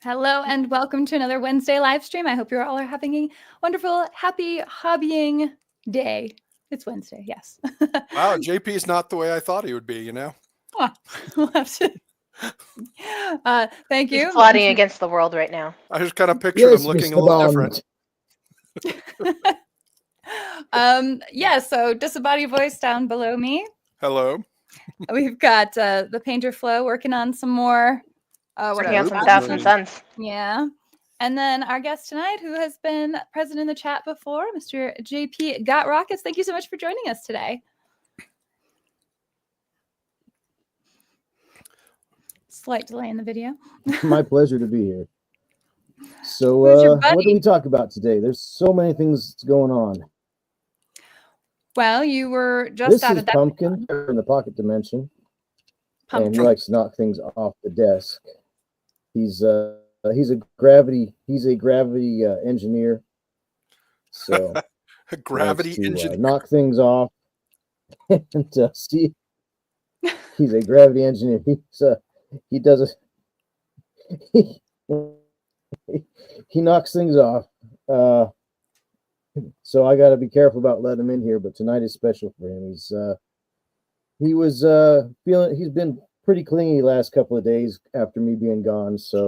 Hello and welcome to another Wednesday live stream. I hope you all are having a wonderful, happy hobbying day. It's Wednesday, yes. Wow, JP is not the way I thought he would be, you know? Oh, we'll have to. Thank you. He's plotting against the world right now. I just kind of pictured him looking a little different. Yeah, so disembodied voice down below me. Hello. We've got the Painter Flo working on some more. Handsome Thousand Suns. Yeah. And then our guest tonight, who has been present in the chat before, Mr. JP Gotrokkits. Thank you so much for joining us today. Slight delay in the video. My pleasure to be here. So what do we talk about today? There's so many things going on. Well, you were just out of Pumpkin in the pocket dimension. Pumpkin. And he likes to knock things off the desk. He's a gravity engineer. So a gravity engineer. Knock things off and see. He's a gravity engineer. He does it. He knocks things off. So I got to be careful about letting him in here. But tonight is special for him. He's been pretty clingy the last couple of days after me being gone. So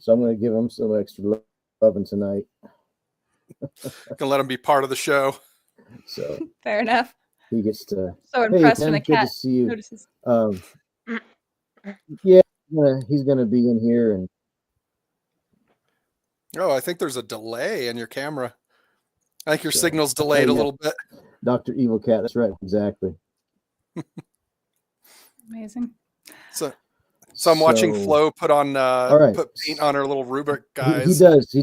I'm going to give him some extra loving tonight. Gonna let him be part of the show. So fair enough. He gets to. So impressed when a cat to see you. Notices. Yeah, he's going to be in here and. Oh, I think there's a delay in your camera. I think your signal's delayed a little bit. Dr. Evil Cat, that's right, exactly. Amazing. So I'm watching Flo put on put paint on her little Rubik guys. He does. He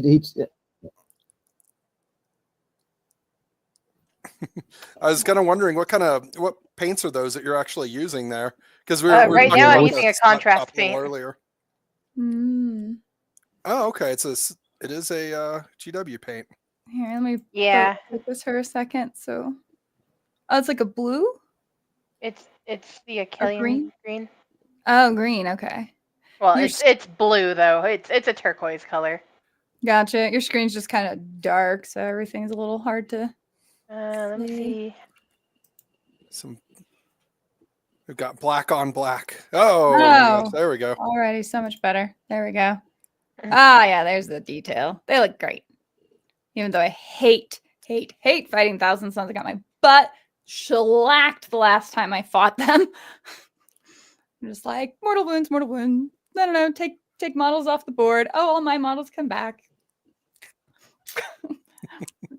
I was kind of wondering what paints are those that you're actually using there? Because right now I'm using a contrast paint earlier. Mm. Oh, okay. It is a GW paint. Here, let me focus her a second. So, it's like a blue. It's the Achillean green. Oh, green. Okay. Well, it's blue though. It's a turquoise color. Gotcha. Your screen's just kind of dark, so everything's a little hard to. Let me see. We've got black on black. Oh, yes, there we go. Alrighty, so much better. There we go. Ah, yeah, there's the detail. They look great. Even though I hate fighting Thousand Suns. I got my butt shellacked the last time I fought them. I'm just like, mortal wounds. No, take models off the board. Oh, all my models come back.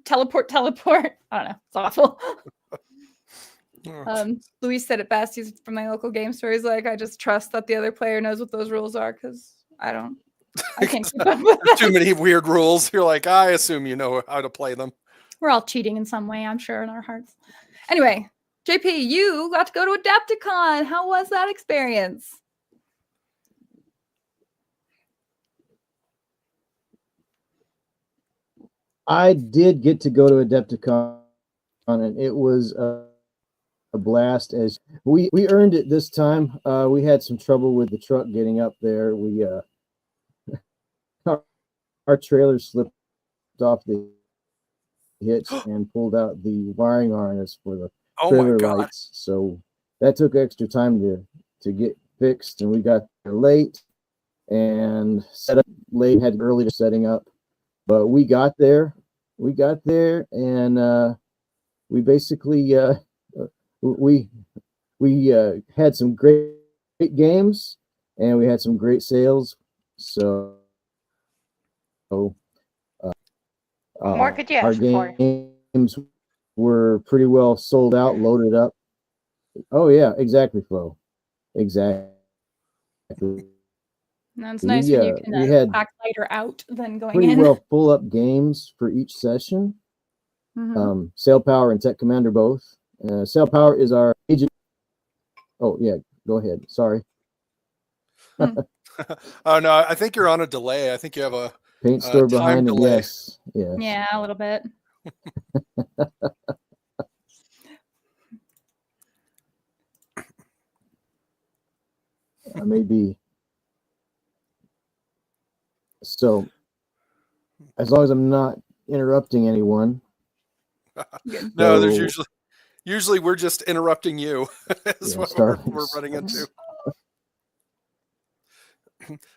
teleport. I don't know. It's awful. Luis said it best. He's from my local game store. He's like, I just trust that the other player knows what those rules are because I don't. I can't keep up with them. Too many weird rules. You're like, I assume you know how to play them. We're all cheating in some way, I'm sure, in our hearts. Anyway, JP, you got to go to Adepticon. How was that experience? I did get to go to Adepticon, and it was blast. As we earned it this time. We had some trouble with the truck getting up there. We our trailer slipped off the hitch and pulled out the wiring harness for the trailer lights. So that took extra time to get fixed, and we got there late and set up late. Had earlier setting up, but we got there. And we basically we had some great games, and we had some great sales. So more could you our ask for? games were pretty well sold out, loaded up. Oh yeah, exactly, Flo. Exactly. That's nice when you can had pack lighter out than going pretty in. well full up games for each session. Sail Power and Tech Commander both. Sail Power is our agent. Oh yeah, go ahead. Sorry. Oh no, I think you're on a delay. I think you have a paint store behind it. Yes. Yeah, a little bit. Maybe. So, as long as I'm not interrupting anyone. No, there's usually we're just interrupting you. Is what we're running into.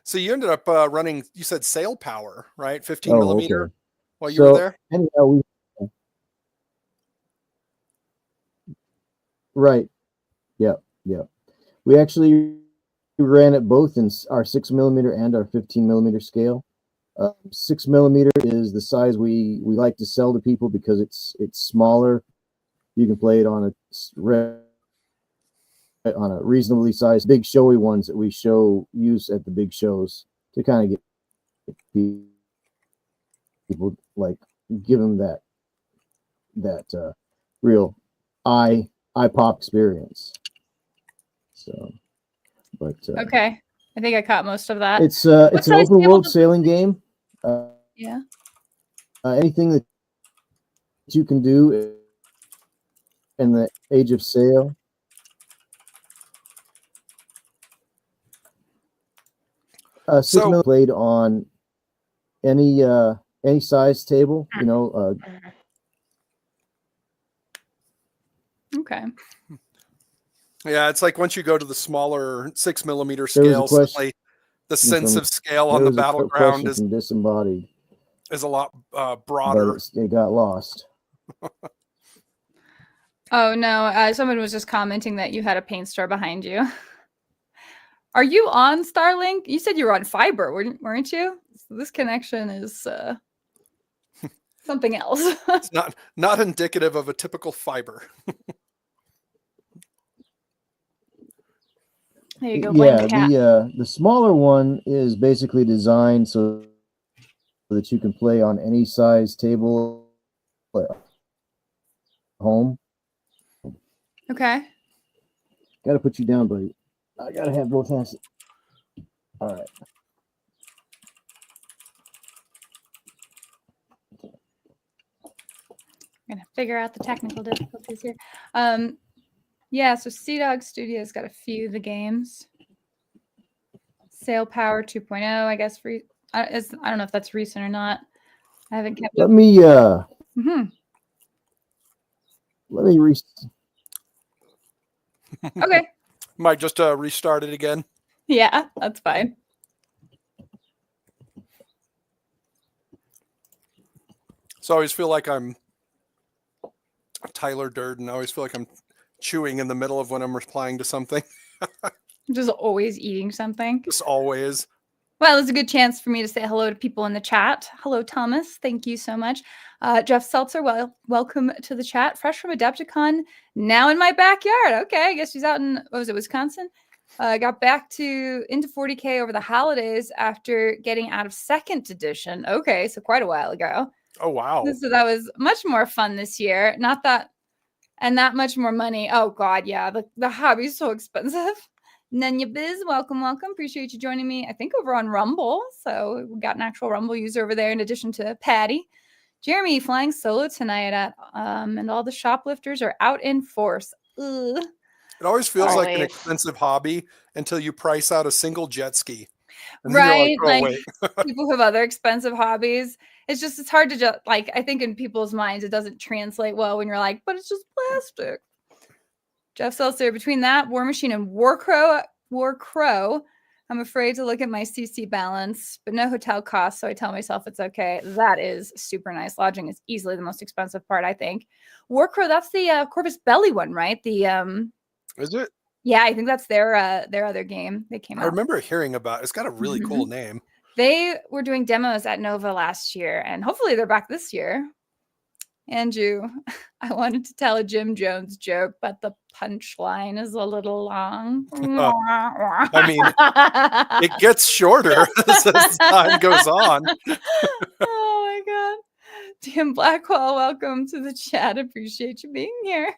So you ended up running. You said Sail Power, right? 15 millimeter. Okay. While you were there. Anyhow, right. Yep. We actually ran it both in our 6 millimeter and our 15 millimeter scale. 6 millimeter is the size we like to sell to people because it's smaller. You can play it on a reasonably sized, big showy ones that we use at the big shows to kind of get people, like, give them that real eye pop experience. So, but okay, I think I caught most of that. It's an open world sailing game. Yeah. Anything that you can do in the age of sail. So played on any size table, Okay. Yeah, it's like once you go to the smaller 6 millimeter scales, the sense of scale on the battleground is disembodied. Is a lot broader. But it got lost. Oh no! Someone was just commenting that you had a paint store behind you. Are you on Starlink? You said you were on fiber, weren't you? So this connection is something else. It's not indicative of a typical fiber. There you go. Yeah, the smaller one is basically designed so that you can play on any size table at home. Okay. Got to put you down, buddy. I got to have both hands. All right. I'm going to figure out the technical difficulties here. Yeah, so Sea Dog Studios got a few of the games. Sail Power 2.0, I guess. I don't know if that's recent or not. I haven't kept up. Let me Okay. Might just restart it again. Yeah, that's fine. So I always feel like I'm Tyler Durden. I always feel like I'm chewing in the middle of when I'm replying to something. Just always eating something. Just always. Well, it's a good chance for me to say hello to people in the chat. Hello, Thomas. Thank you so much. Jeff Seltzer, welcome to the chat. Fresh from Adepticon, now in my backyard. Okay, I guess she's out in, what was it, Wisconsin? Got back into 40K over the holidays after getting out of 2nd edition. Okay, so quite a while ago. Oh, wow. So that was much more fun this year. Not that, and that much more money. Oh, God, yeah. The hobby's so expensive. Nenya Biz, welcome. Appreciate you joining me, I think, over on Rumble. So we got an actual Rumble user over there in addition to Patty. Jeremy flying solo tonight and all the shoplifters are out in force. ugh. It always feels like an Always. expensive hobby until you price out a single jet ski. And then Right? you're like, oh, wait. People who have other expensive hobbies. It's hard to just like, I think in people's minds, it doesn't translate well when you're like, but it's just plastic. Jeff Seltzer, between that, War Machine, and War Crow, I'm afraid to look at my CC balance, but no hotel costs, so I tell myself it's okay. That is super nice. Lodging is easily the most expensive part, I think. War Crow, that's the Corvus Belli one, right? Is it? Yeah, I think that's their other game. They came out. I remember hearing about it. It's got a really cool name. They were doing demos at Nova last year, and hopefully they're back this year. Andrew, I wanted to tell a Jim Jones joke, but the punchline is a little long. I mean, it gets shorter as time goes on. Oh my God. Tim Blackwell, welcome to the chat. Appreciate you being here.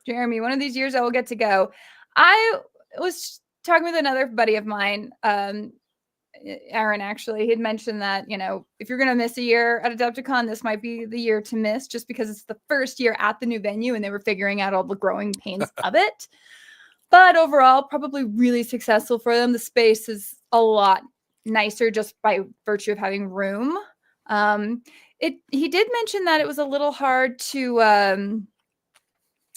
Jeremy, one of these years I will get to go. I was talking with another buddy of mine, Aaron, actually. He had mentioned that, you know, if you're going to miss a year at Adepticon, this might be the year to miss, just because it's the first year at the new venue and they were figuring out all the growing pains of it. But overall, probably really successful for them. The space is a lot nicer just by virtue of having room. He did mention that it was a little hard to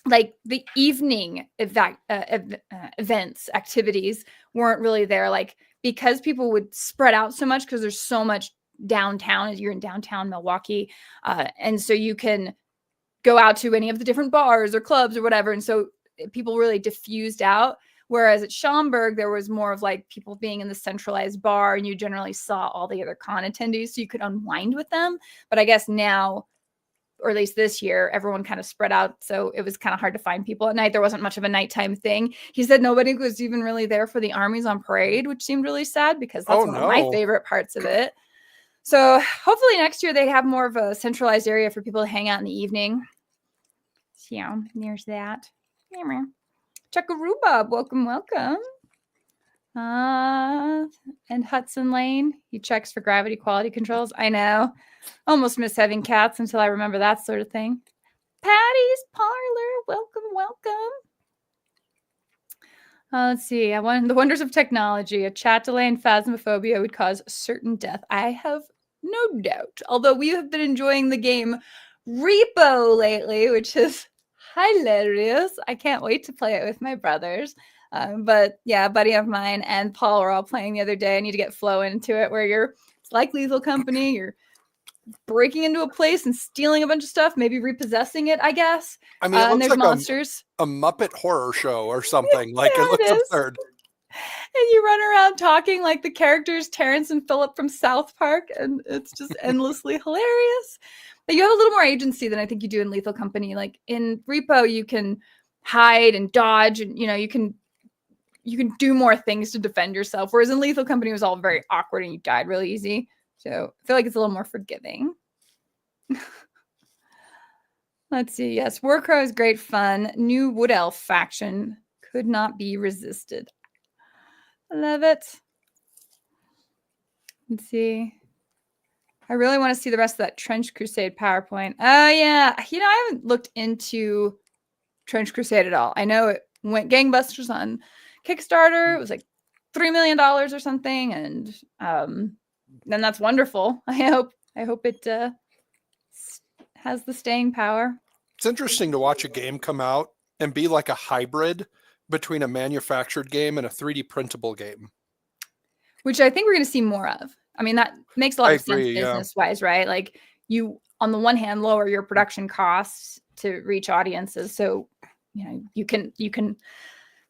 like the evening events, activities weren't really there, like because people would spread out so much because there's so much downtown, as you're in downtown Milwaukee, and so you can go out to any of the different bars or clubs or whatever, and so people really diffused out. Whereas at Schaumburg, there was more of like people being in the centralized bar, and you generally saw all the other con attendees, so you could unwind with them. But I guess now, or at least this year, everyone kind of spread out. So it was kind of hard to find people at night. There wasn't much of a nighttime thing. He said nobody was even really there for the armies on parade, which seemed really sad because that's one of my favorite parts of it. So hopefully next year they have more of a centralized area for people to hang out in the evening. So, yeah, there's that. Chuckaroo welcome, welcome. And Hudson Lane, he checks for gravity quality controls. I know. Almost miss having cats until I remember that sort of thing. Patty's Parlor, welcome, welcome. Let's see. The wonders of technology. A chat delay and phasmophobia would cause certain death. I have no doubt. Although we have been enjoying the game Repo lately, which is hilarious. I can't wait to play it with my brothers. But yeah, a buddy of mine and Paul were all playing the other day. I need to get Flo into it, where it's like Lethal Company. You're breaking into a place and stealing a bunch of stuff, maybe repossessing it, I guess. I mean, it looks there's like monsters. A Muppet horror show or something. Like Yeah, it looks absurd. And you run around talking like the characters Terrence and Philip from South Park, and it's just endlessly hilarious. But you have a little more agency than I think you do in Lethal Company. Like in Repo, you can hide and dodge, and you can do more things to defend yourself. Whereas in Lethal Company, it was all very awkward and you died really easy. So I feel like it's a little more forgiving. Let's see. Yes, Warcrow is great fun. New Wood Elf faction could not be resisted. I love it. Let's see. I really want to see the rest of that Trench Crusade PowerPoint. Oh, yeah. I haven't looked into Trench Crusade at all. I know it went gangbusters on Kickstarter. It was like $3 million or something. And then that's wonderful. I hope it has the staying power. It's interesting to watch a game come out and be like a hybrid between a manufactured game and a 3D printable game. Which I think we're going to see more of. I mean, that makes a lot of sense business-wise, right? Like you, on the one hand, lower your production costs to reach audiences. So, you can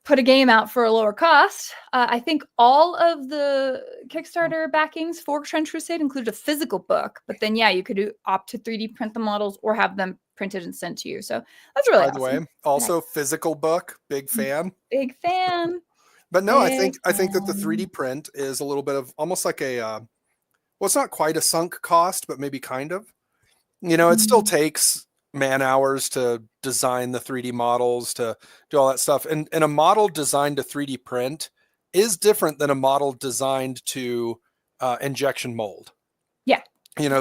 put a game out for a lower cost. I think all of the Kickstarter backings for Trench Crusade included a physical book, but then, you could opt to 3D print the models or have them printed and sent to you. So that's really awesome. By the way, also physical book, big fan. Big fan. But no, I think that the 3D print is a little bit of almost like a, it's not quite a sunk cost, but maybe kind of. It still takes man hours to design the 3D models, to do all that stuff. And a model designed to 3D print is different than a model designed to injection mold. Yeah.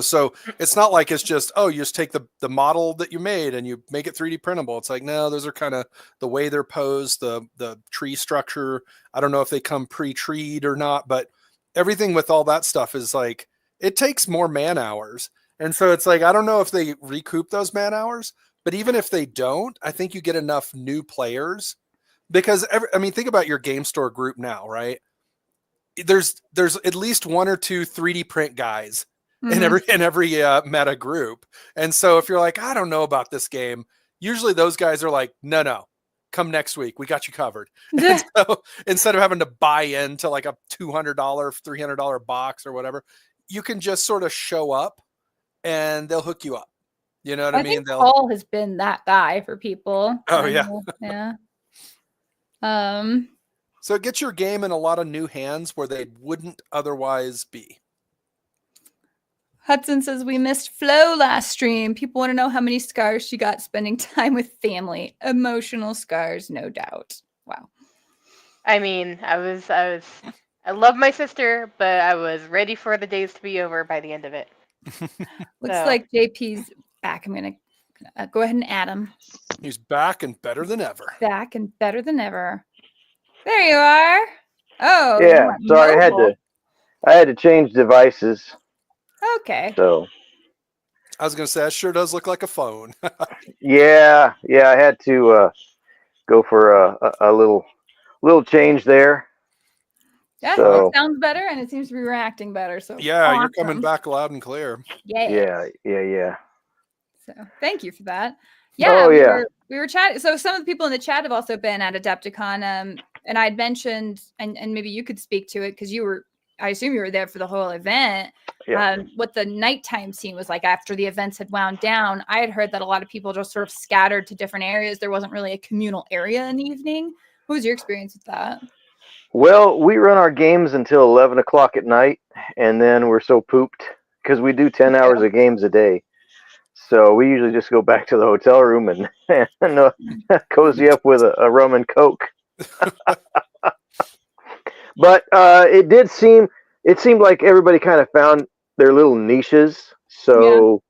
So it's not like it's just, you just take the model that you made and you make it 3D printable. It's like, no, those are kind of the way they're posed, the tree structure. I don't know if they come pre-treed or not, but everything with all that stuff is like, it takes more man hours. And so it's like, I don't know if they recoup those man hours, but even if they don't, I think you get enough new players because think about your game store group now, right? There's at least one or two 3D print guys in every meta group. And so if you're like, I don't know about this game, usually those guys are like, no, come next week. We got you covered. And so instead of having to buy into like a $200, $300 box or whatever, you can just sort of show up and they'll hook you up. You know what I mean? Think Paul has been that guy for people. Oh, yeah. Yeah. So it gets your game in a lot of new hands where they wouldn't otherwise be. Hudson says, we missed Flo last stream. People want to know how many scars she got spending time with family. Emotional scars, no doubt. Wow. I mean, I love my sister, but I was ready for the days to be over by the end of it. Looks like JP's back. I'm going to go ahead and add him. He's back and better than ever. Back and better than ever. There you are. Oh. Yeah, sorry, I had to change devices. Okay. So I was going to say, that sure does look like a phone. yeah, I had to go for a little change there. Yeah, so, it sounds better and it seems to be reacting better. So yeah, awesome. You're coming back loud and clear. Yeah. So thank you for that. Yeah, we were chatting. So some of the people in the chat have also been at Adepticon, and I had mentioned, and maybe you could speak to it because I assume you were there for the whole event. Yeah. What the nighttime scene was like after the events had wound down. I had heard that a lot of people just sort of scattered to different areas. There wasn't really a communal area in the evening. What was your experience with that? Well, we run our games until 11 o'clock at night, and then we're so pooped because we do 10 hours of games a day. So we usually just go back to the hotel room and cozy up with a rum and Coke. But it seemed like everybody kind of found their little niches. So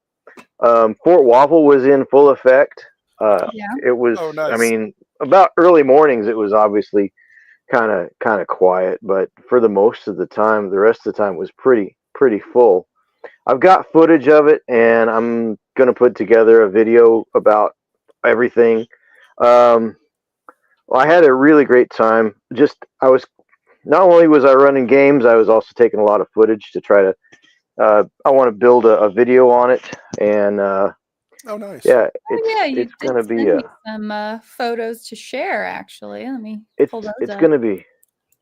Fort Waffle was in full effect. It was, nice. I mean, about early mornings, it was obviously kind of quiet, but for the most of the time, the rest of the time was pretty full. I've got footage of it, and I'm going to put together a video about everything. I had a really great time. Not only was I running games, I was also taking a lot of footage to try to, I want to build a video on it. And, nice. Yeah, it's going to be some photos to share, actually. Let me pull those it's up. going to be,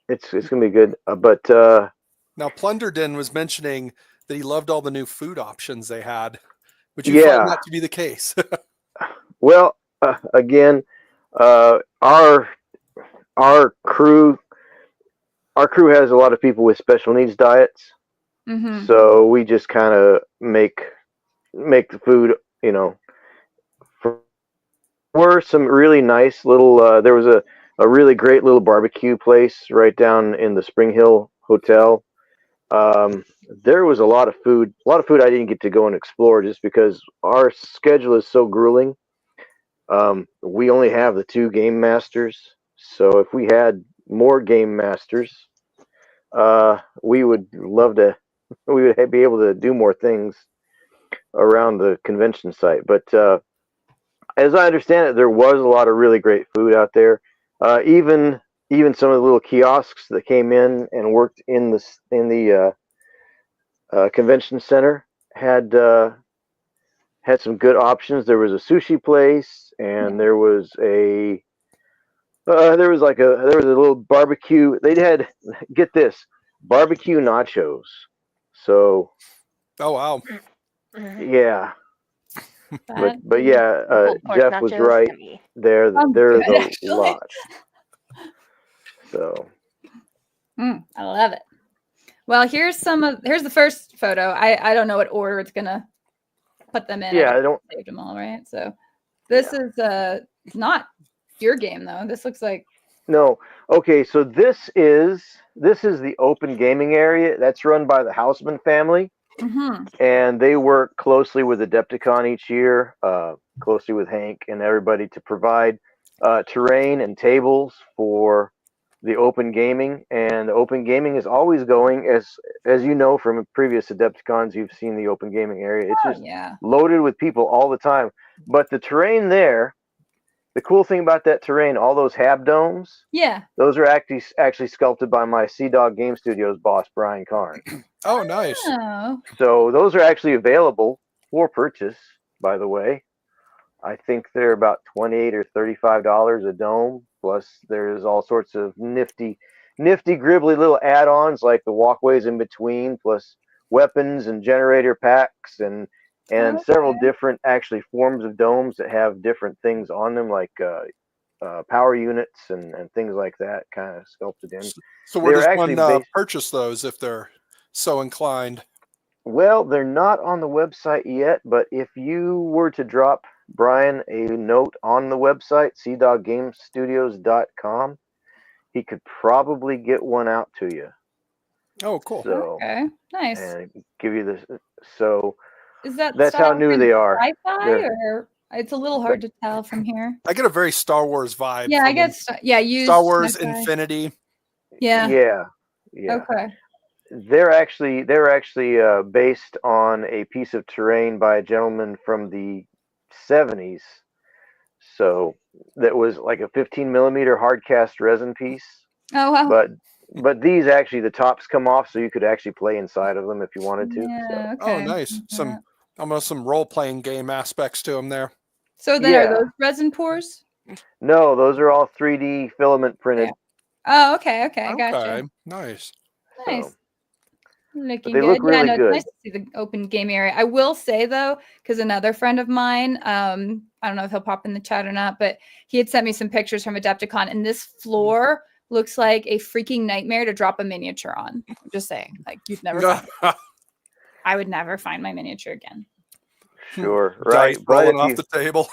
it's going to be good. But now Plunderden was mentioning that he loved all the new food options they had. Would you find that to be the case? Well, again, our crew has a lot of people with special needs diets. Mm-hmm. So we just kind of make the food, for some really nice little, there was a really great little barbecue place right down in the Spring Hill Hotel. There was a lot of food I didn't get to go and explore just because our schedule is so grueling. We only have the 2 game masters. So if we had more game masters, we would be able to do more things around the convention site. But, as I understand it, there was a lot of really great food out there. Even some of the little kiosks that came in and worked in the convention center had some good options. There was a sushi place, and there was a little barbecue. They had, get this, barbecue nachos. So, oh wow, yeah. But yeah, Jeff was right. There's a lot. So, I love it. Well, here's the first photo. I don't know what order it's gonna put them in. Yeah, I don't save them all, right? So this is it's not your game though. This looks like no. Okay, so this is the open gaming area that's run by the Houseman family. And they work closely with Adepticon each year, closely with Hank and everybody to provide terrain and tables for the open gaming. And open gaming is always going, as you know from previous Adepticons, you've seen the open gaming area. It's just loaded with people all the time. But the terrain there, the cool thing about that terrain, all those hab domes, those are actually sculpted by my Sea Dog Game Studios boss, Brian Carn. Oh, nice. So those are actually available for purchase, by the way. I think they're about $28 or $35 a dome. Plus, there's all sorts of nifty, gribbly little add-ons like the walkways in between, plus weapons and generator packs and several different actually forms of domes that have different things on them, like power units and things like that, kind of sculpted in. So where does one purchase those if they're so inclined? Well, they're not on the website yet, but if you were to drop Brian a note on the website, seadoggamestudios.com, he could probably get one out to you. Oh, cool. So, okay, nice. And give you this. So that's how new they are. Sci-fi, or it's a little hard to tell from here. I get a very Star Wars vibe. Yeah, I guess. Star Wars Infinity. Yeah. Okay. They're actually based on a piece of terrain by a gentleman from the 70s. So that was like a 15 millimeter hard cast resin piece. Oh wow. But these actually, the tops come off, so you could actually play inside of them if you wanted to. Yeah, so. okay. Oh, nice. Almost some role playing game aspects to them there. So then are those resin pours? No, those are all 3D filament printed. Oh, okay. I gotcha. Nice. Nice. Looking they good. look really good. It's nice to see the open game area. I will say though, because another friend of mine, I don't know if he'll pop in the chat or not, but he had sent me some pictures from Adepticon, and this floor looks like a freaking nightmare to drop a miniature on. I'm just saying, like you'd never. I would never find my miniature again. Sure, right. Rolling off the table.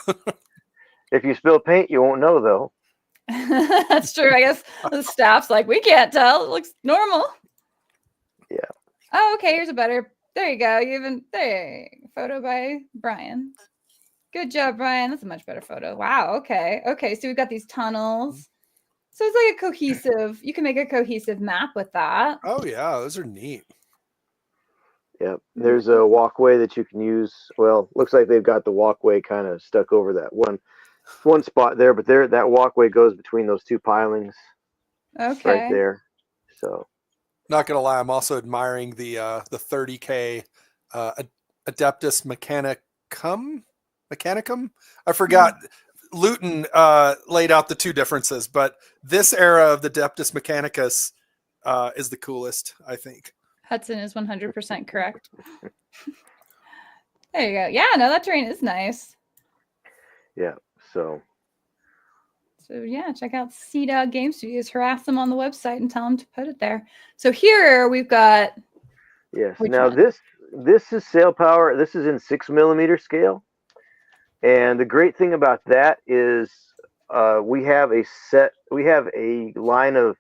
If you spill paint, you won't know though. That's true. I guess the staff's like, we can't tell. It looks normal. Yeah. Oh, okay. Here's a better. There you go. Photo by Brian. Good job, Brian. That's a much better photo. Wow. Okay. So we've got these tunnels. So it's like a cohesive. You can make a cohesive map with that. Oh yeah, those are neat. Yep. There's a walkway that you can use. Well, looks like they've got the walkway kind of stuck over that one spot there, but that walkway goes between those two pilings. Okay. Right there. So. Not gonna lie, I'm also admiring the 30K Adeptus Mechanicum. I forgot. Luton laid out the two differences, but this era of the Adeptus Mechanicus is the coolest, I think. Hudson is 100% correct. There you go. Yeah, no, that terrain is nice. Yeah. So yeah, check out Sea Dog Game Studios. Harass them on the website and tell them to put it there. So here we've got. Yes. Now this is sail power. This is in 6 millimeter scale, and the great thing about that is we have a line of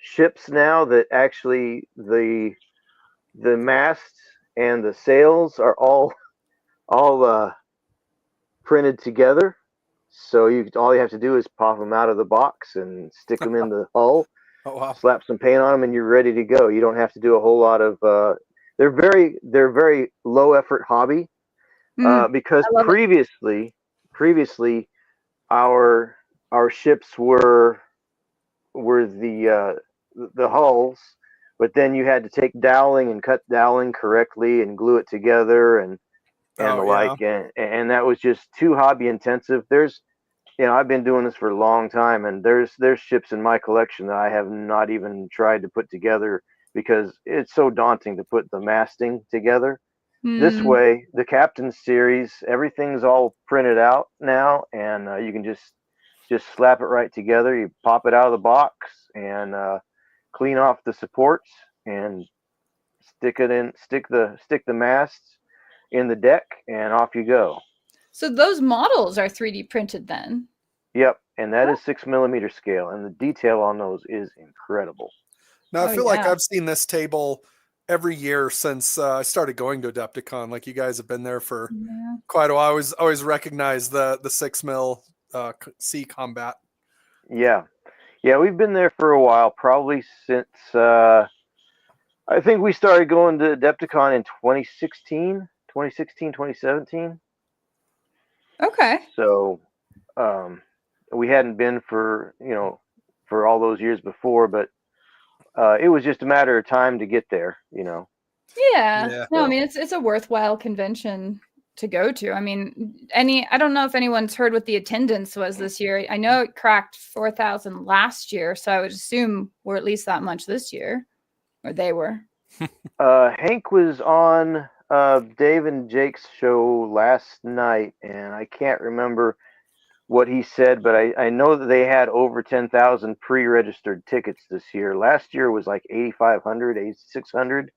ships now that actually the masts and the sails are all printed together. So all you have to do is pop them out of the box and stick them in the hull. Oh, wow. Slap some paint on them, and you're ready to go. You don't have to do a whole lot of. They're very low effort hobby because previously our ships were the hulls, but then you had to take doweling and cut doweling correctly and glue it together and like, and that was just too hobby intensive. I've been doing this for a long time, and there's ships in my collection that I have not even tried to put together because it's so daunting to put the masting together. This way, the Captain series, everything's all printed out now, and you can just slap it right together. You pop it out of the box and clean off the supports and stick the masts in the deck, and off you go. So those models are 3D printed then? Yep, and that is 6 millimeter scale, and the detail on those is incredible. Now I feel like I've seen this table every year since I started going to Adepticon. Like you guys have been there for Yeah. quite a while. I always recognize the 6 mil sea combat. Yeah. Yeah, we've been there for a while, probably since I think we started going to Adepticon in 2016, 2017. Okay. So we hadn't been for all those years before, but it was just a matter of time to get there. Yeah. Yeah. No, I So- mean it's a worthwhile convention to go to. I mean, I don't know if anyone's heard what the attendance was this year. I know it cracked 4,000 last year, so I would assume we're at least that much this year, or they were. Hank was on Dave and Jake's show last night, and I can't remember what he said, but I know that they had over 10,000 pre-registered tickets this year. Last year was like 8,500, 8,600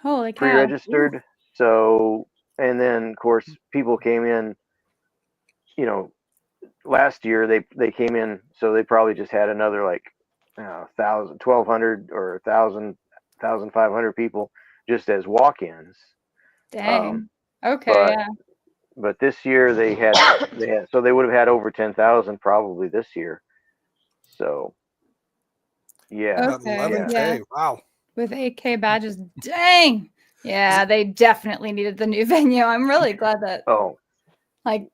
Holy cow. pre-registered. So, and then of course people came in, last year they came in, so they probably just had another like 1,000, 1,200 or 1,000, 1,500 people just as walk-ins. Dang. Okay, but yeah. But this year they had so they would have had over 10,000 probably this year. So yeah, Okay, 11K. yeah. Wow. With 8K badges. Dang. Yeah, they definitely needed the new venue. I'm really glad that oh like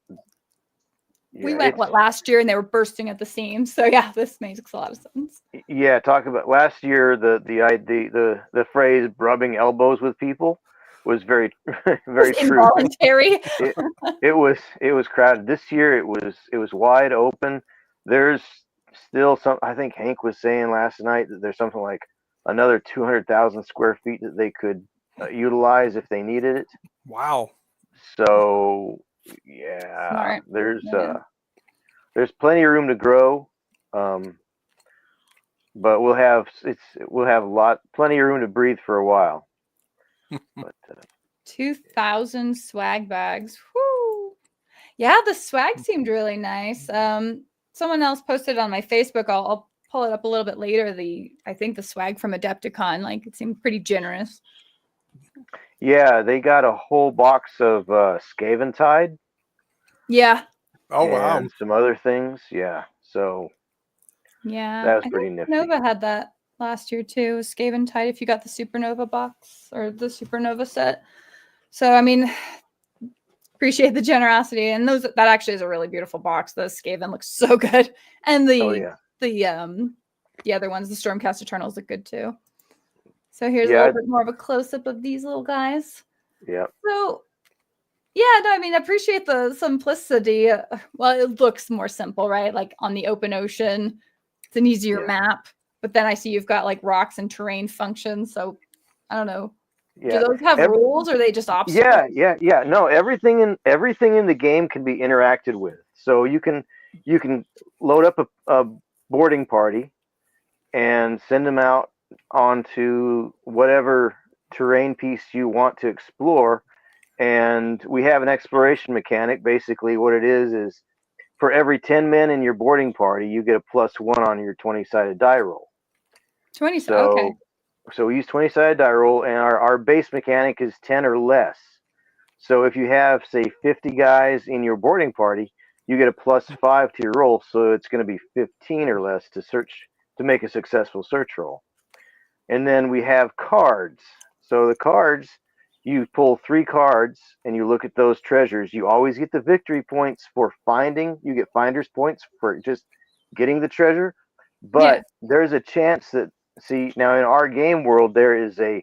yeah, we went last year and they were bursting at the seams. So yeah, this makes a lot of sense. yeah. Talk about last year. The phrase "rubbing elbows with people" was very very It's true. involuntary. It was crowded. This year it was wide open. There's still some. I think Hank was saying last night that there's something like another 200,000 square feet that they could utilize if they needed it. Wow. So yeah, Smart. Yeah. there's plenty of room to grow. But we'll have plenty of room to breathe for a while. But 2,000 swag bags. Whoo. Yeah, the swag seemed really nice. Someone else posted on my Facebook. I'll pull it up a little bit later. I think the swag from Adepticon, like it seemed pretty generous. yeah, they got a whole box of Scaventide Yeah. Oh wow. and some other things. Yeah, so Yeah. that was I pretty think nifty. Nova had that last year too. Skaven Tide if you got the Supernova box or the Supernova set. So I mean, appreciate the generosity. And that actually is a really beautiful box. The Skaven looks so good. And Oh yeah, the other ones, the Stormcast Eternals look good too. So here's a Yeah. little bit more of a close-up of these little guys. yeah, So yeah, no, I mean, I appreciate the simplicity. Well, it looks more simple, right? Like on the open ocean, it's an easier Yeah. map. But then I see you've got like rocks and terrain functions. So I don't know. yeah. Do those have rules or are they just obstacles? Yeah. No, everything in the game can be interacted with. So you can load up a boarding party and send them out onto whatever terrain piece you want to explore. And we have an exploration mechanic. Basically, what it is for every 10 men in your boarding party, you get a +1 on your 20-sided die roll. 20. So, Okay. so we use 20-sided die roll, and our base mechanic is 10 or less. So if you have, say, 50 guys in your boarding party, you get a +5 to your roll. So it's going to be 15 or less to make a successful search roll. And then we have cards. So the cards, you pull 3 cards and you look at those treasures. You always get the victory points for finding. You get finder's points for just getting the treasure. But there's a chance that, see, now in our game world, there is a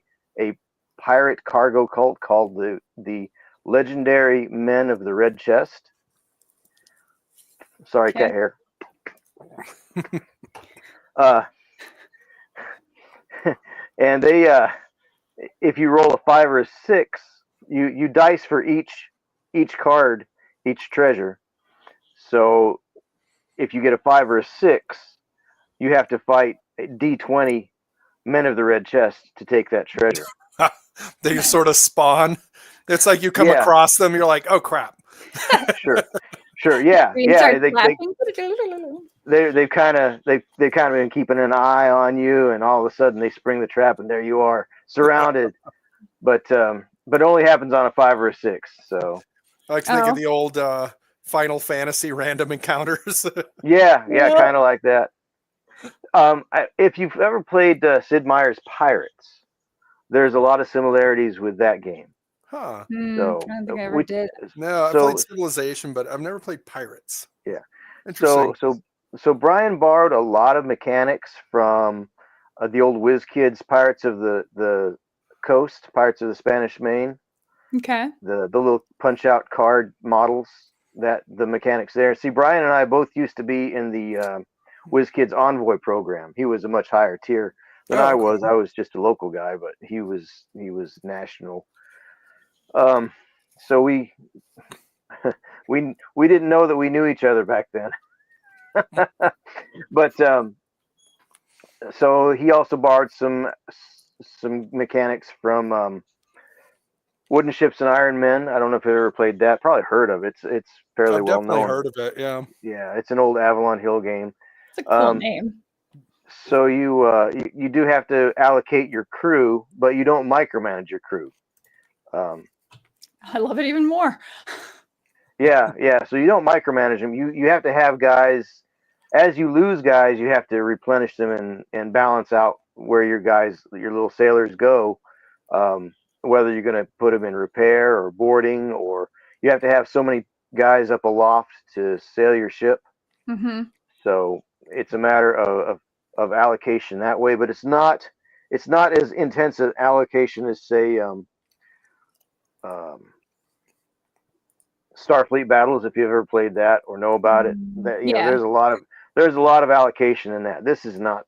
pirate cargo cult called the Legendary Men of the Red Chest. Sorry, Okay. cat hair. And they, if you roll a 5 or a 6, you dice for each card, each treasure. So if you get a 5 or a 6, you have to fight a D20 Men of the Red Chest to take that treasure. They sort of spawn. It's like you come Yeah. across them, you're like, oh crap. Sure, yeah. Start They've kind of been keeping an eye on you, and all of a sudden they spring the trap, and there you are, surrounded but it only happens on a 5 or a 6. So I like to think Oh. of the old Final Fantasy random encounters. yeah, Yeah. kind of like that. If you've ever played Sid Meier's Pirates, there's a lot of similarities with that game. Huh. So I don't think I ever did. No, I've so played Civilization, but I've never played Pirates. yeah. Interesting. So Brian borrowed a lot of mechanics from the old WizKids Pirates of the Coast, Pirates of the Spanish Main, Okay. the little punch out card models, that the mechanics there. See, Brian and I both used to be in the WizKids Envoy program. He was a much higher tier than I was. I was just a local guy, but he was national. So we didn't know that we knew each other back then. But so he also borrowed some mechanics from Wooden Ships and Iron Men. I don't know if you ever played that. Probably heard of it. It's fairly I've well definitely known. heard of it. Yeah. Yeah, it's an old Avalon Hill game. It's a cool name. So you do have to allocate your crew, but you don't micromanage your crew. I love it even more. Yeah. So you don't micromanage them. You have to have guys. As you lose guys, you have to replenish them and balance out where your little sailors go. Whether you're going to put them in repair or boarding, or you have to have so many guys up aloft to sail your ship. Mm-hmm. So it's a matter of allocation that way, but it's not as intense an allocation as, say, Starfleet Battles, if you've ever played that or know about it. That, Yeah. there's a lot of allocation in that. This is not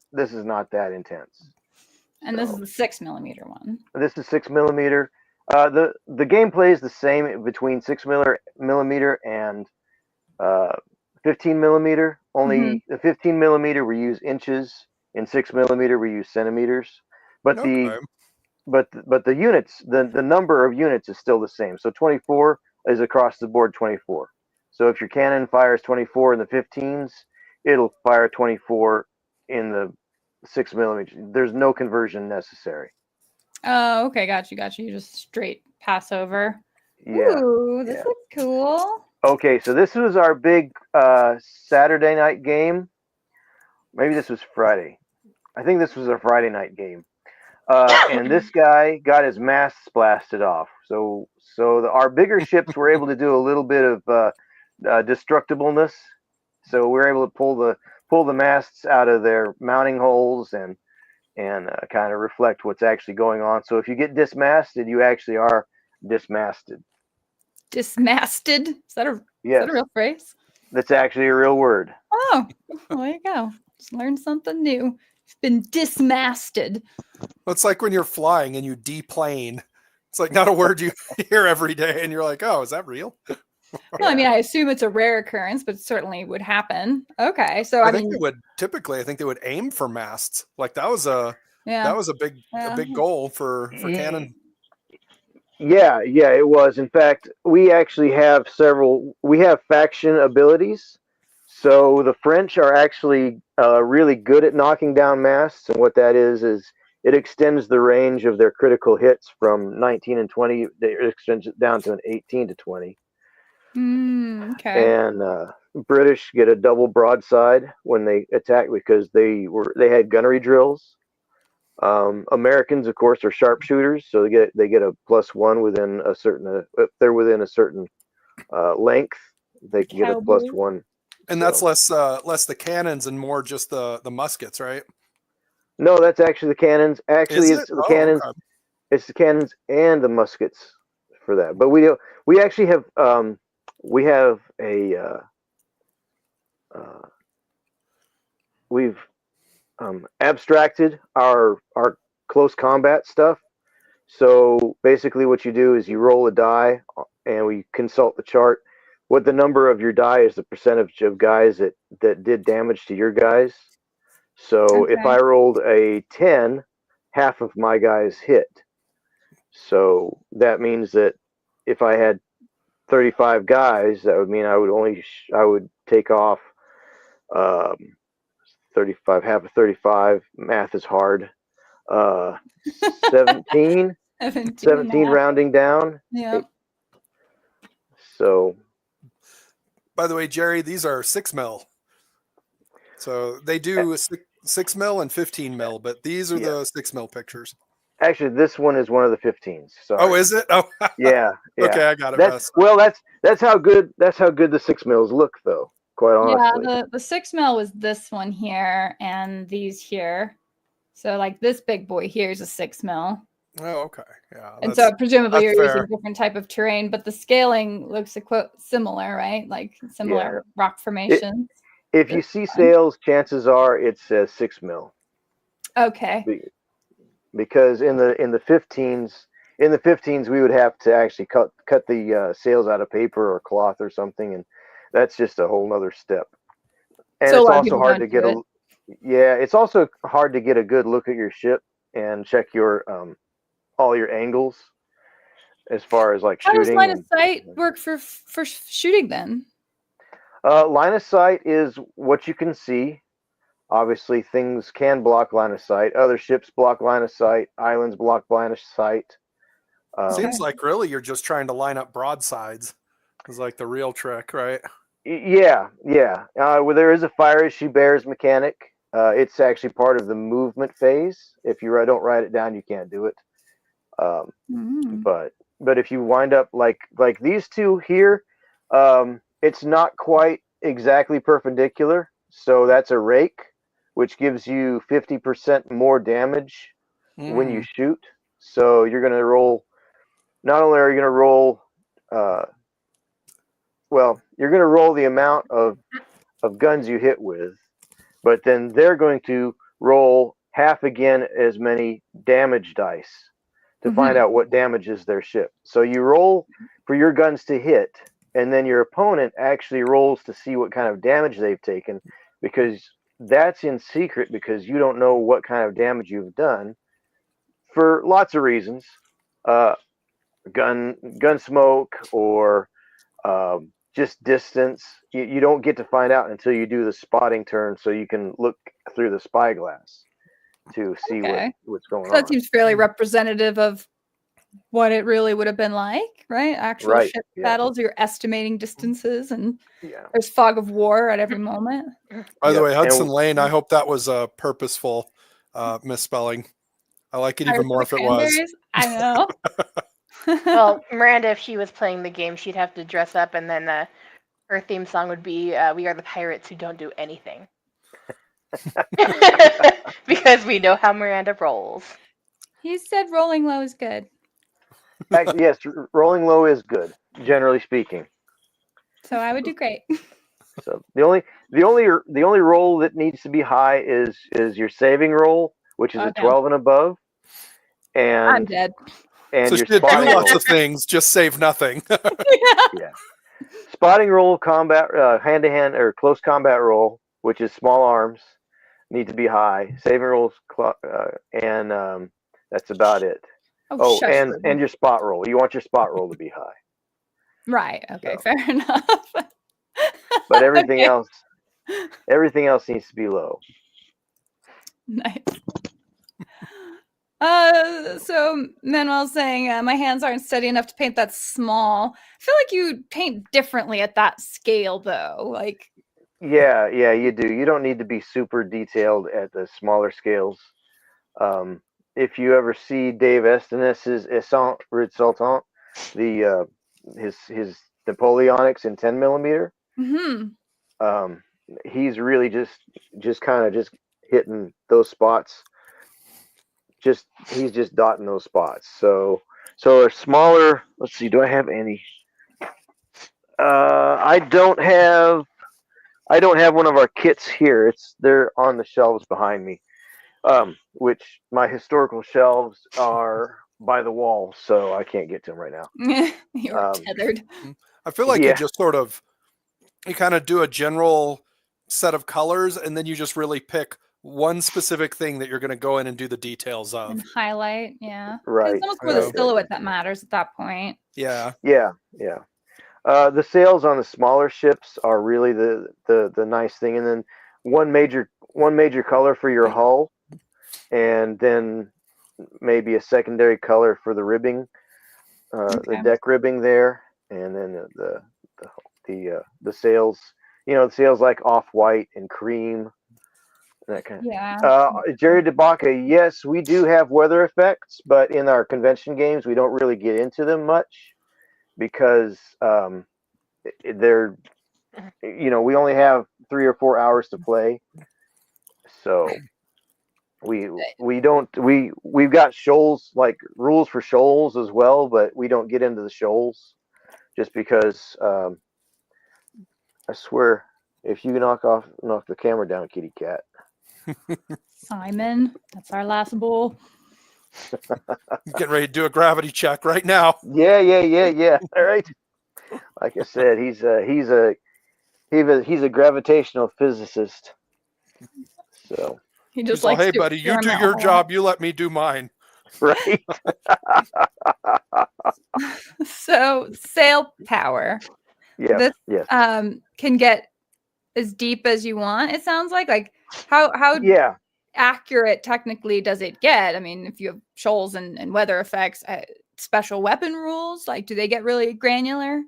that intense. And this is the 6mm one. This is 6mm. The gameplay is the same between 6mm and 15mm. Only the 15mm we use inches, in 6mm we use centimeters. But Okay. the units, the number of units is still the same. So 24 is across the board 24. So if your cannon fires 24 in the 15s, it'll fire 24 in the 6mm. There's no conversion necessary. Oh, okay. Got you. You just straight pass over. Yeah. Ooh, this looks cool. Okay, so this was our big Saturday night game. Maybe this was Friday. I think this was a Friday night game. And this guy got his masts blasted off. So our bigger ships were able to do a little bit of destructibleness. So we were able to pull the masts out of their mounting holes and kind of reflect what's actually going on. So if you get dismasted, you actually are dismasted. Dismasted? Is that a real phrase? That's actually a real word. Oh, well, there you go. Just learned something new. You've been dismasted. Well, it's like when you're flying and you deplane. It's like not a word you hear every day, and you're like, "Oh, is that real?" Well, I mean, I assume it's a rare occurrence, but it certainly would happen. Okay, so I think they would aim for masts. Like that was a big goal for Canon. Yeah, it was. In fact, we actually have we have faction abilities. So the French are actually really good at knocking down masts, and what that is it extends the range of their critical hits from 19 and 20. It extends it down to an 18 to 20. Okay. And British get a double broadside when they attack because they had gunnery drills. Americans, of course, are sharpshooters, so they get a +1 within a certain. If they're within a certain length, they can get a +1. And that's less the cannons and more just the muskets, right? No, that's actually the cannons. Actually, it's the cannons. Okay. It's the cannons and the muskets for that. But we actually have we have a we've abstracted our close combat stuff. So basically what you do is you roll a die and we consult the chart. What the number of your die is the percentage of guys that did damage to your guys. So if I rolled a 10, half of my guys hit. So that means that if I had 35 guys, that would mean I would take off 35, half of 35. Math is hard. 17. 17 rounding down. Yeah. So, By the way, Jerry, these are 6 mil. So they do 6 mil and 15 mil, but these are the 6 mil pictures. actually, this one is one of the 15s. Sorry. Oh, is it? Oh, yeah. Okay, I got it. That's how good the 6 mils look, though. Quite honestly. Yeah, the 6 mil was this one here and these here. So like this big boy here is a 6 mil. Oh, okay. Yeah. And so presumably you're fair. using different type of terrain, but the scaling looks similar, right? Like similar rock formations. If you see sales, chances are it says 6 mil. Okay. Because in the 15s we would have to actually cut the sails out of paper or cloth or something, and that's just a whole nother step. And So it's also hard to get it's also hard to get a good look at your ship and check your all your angles as far as like shooting. How does line of sight work for shooting then? Line of sight is what you can see. Obviously, things can block line of sight. Other ships block line of sight. Islands block line of sight. Seems like really you're just trying to line up broadsides. Is like the real trick, right? Yeah. Well, there is a fire as she bears mechanic. It's actually part of the movement phase. If you don't write it down, you can't do it. But if you wind up like these two here, it's not quite exactly perpendicular. So that's a rake, which gives you 50% more damage when you shoot. So you're going to roll. Not only are you going to roll, you're going to roll the amount of guns you hit with, but then they're going to roll half again as many damage dice to find out what damages their ship. So you roll for your guns to hit, and then your opponent actually rolls to see what kind of damage they've taken, because that's in secret, because you don't know what kind of damage you've done for lots of reasons. Gun smoke or just distance. You don't get to find out until you do the spotting turn, so you can look through the spyglass to see what's going on. That seems fairly representative of what it really would have been like, right? Actual ship battles, you're estimating distances, and there's fog of war at every moment. By the way, Hudson Lane, I hope that was a purposeful misspelling. I like it even more if it was. I know. Well, Miranda, if she was playing the game, she'd have to dress up, and then her theme song would be "We Are the Pirates Who Don't Do Anything," because we know how Miranda rolls. He said rolling low is good. Actually, yes, rolling low is good, generally speaking. So I would do great. So the only roll that needs to be high is your saving roll, which is a 12 and above. And I'm dead. And so your she did do spotting lots roll. of things, just save nothing. Yeah. Spotting roll, combat, hand-to-hand or close combat roll, which is small arms, need to be high. Saving rolls, and that's about it. And your spot roll. You want your spot roll to be high. Right. Okay. So. Fair enough. But everything else needs to be low. Nice. So Manuel's saying my hands aren't steady enough to paint that small. I feel like you paint differently at that scale, though. Like. Yeah, you do. You don't need to be super detailed at the smaller scales. If you ever see Dave Estenes's Essant Sultan, his Napoleonics in 10 millimeter, he's really just kind of hitting those spots. He's just dotting those spots. So a smaller. Let's see. Do I have any? I don't have one of our kits here. They're on the shelves behind me. Which my historical shelves are by the wall, so I can't get to them right now. You're tethered. I feel like you just you kind of do a general set of colors, and then you just really pick one specific thing that you're going to go in and do the details of. And highlight, yeah. Right. It's almost more the silhouette that matters at that point. Yeah. The sails on the smaller ships are really the nice thing, and then one major color for your hull, and then maybe a secondary color for the ribbing, the deck ribbing there, and then the sails. The sails like off-white and cream, that kind of. Yeah. Jerry DeBaca, yes, we do have weather effects, but in our convention games, we don't really get into them much because they're, we only have 3 or 4 hours to play, so we've got shoals, like rules for shoals as well, but we don't get into the shoals just because I swear, if you knock the camera down, kitty cat. Simon, that's our last bull. Getting ready to do a gravity check right now. Yeah. All right. Like I said, he's a gravitational physicist. So He just He's like, likes hey, to buddy, you do experiment your a lot. job. You let me do mine. right. So sail power. Yeah. This Yes. can get as deep as you want. It sounds like how Yeah. accurate technically does it get? I mean, if you have shoals and weather effects, special weapon rules, like do they get really granular?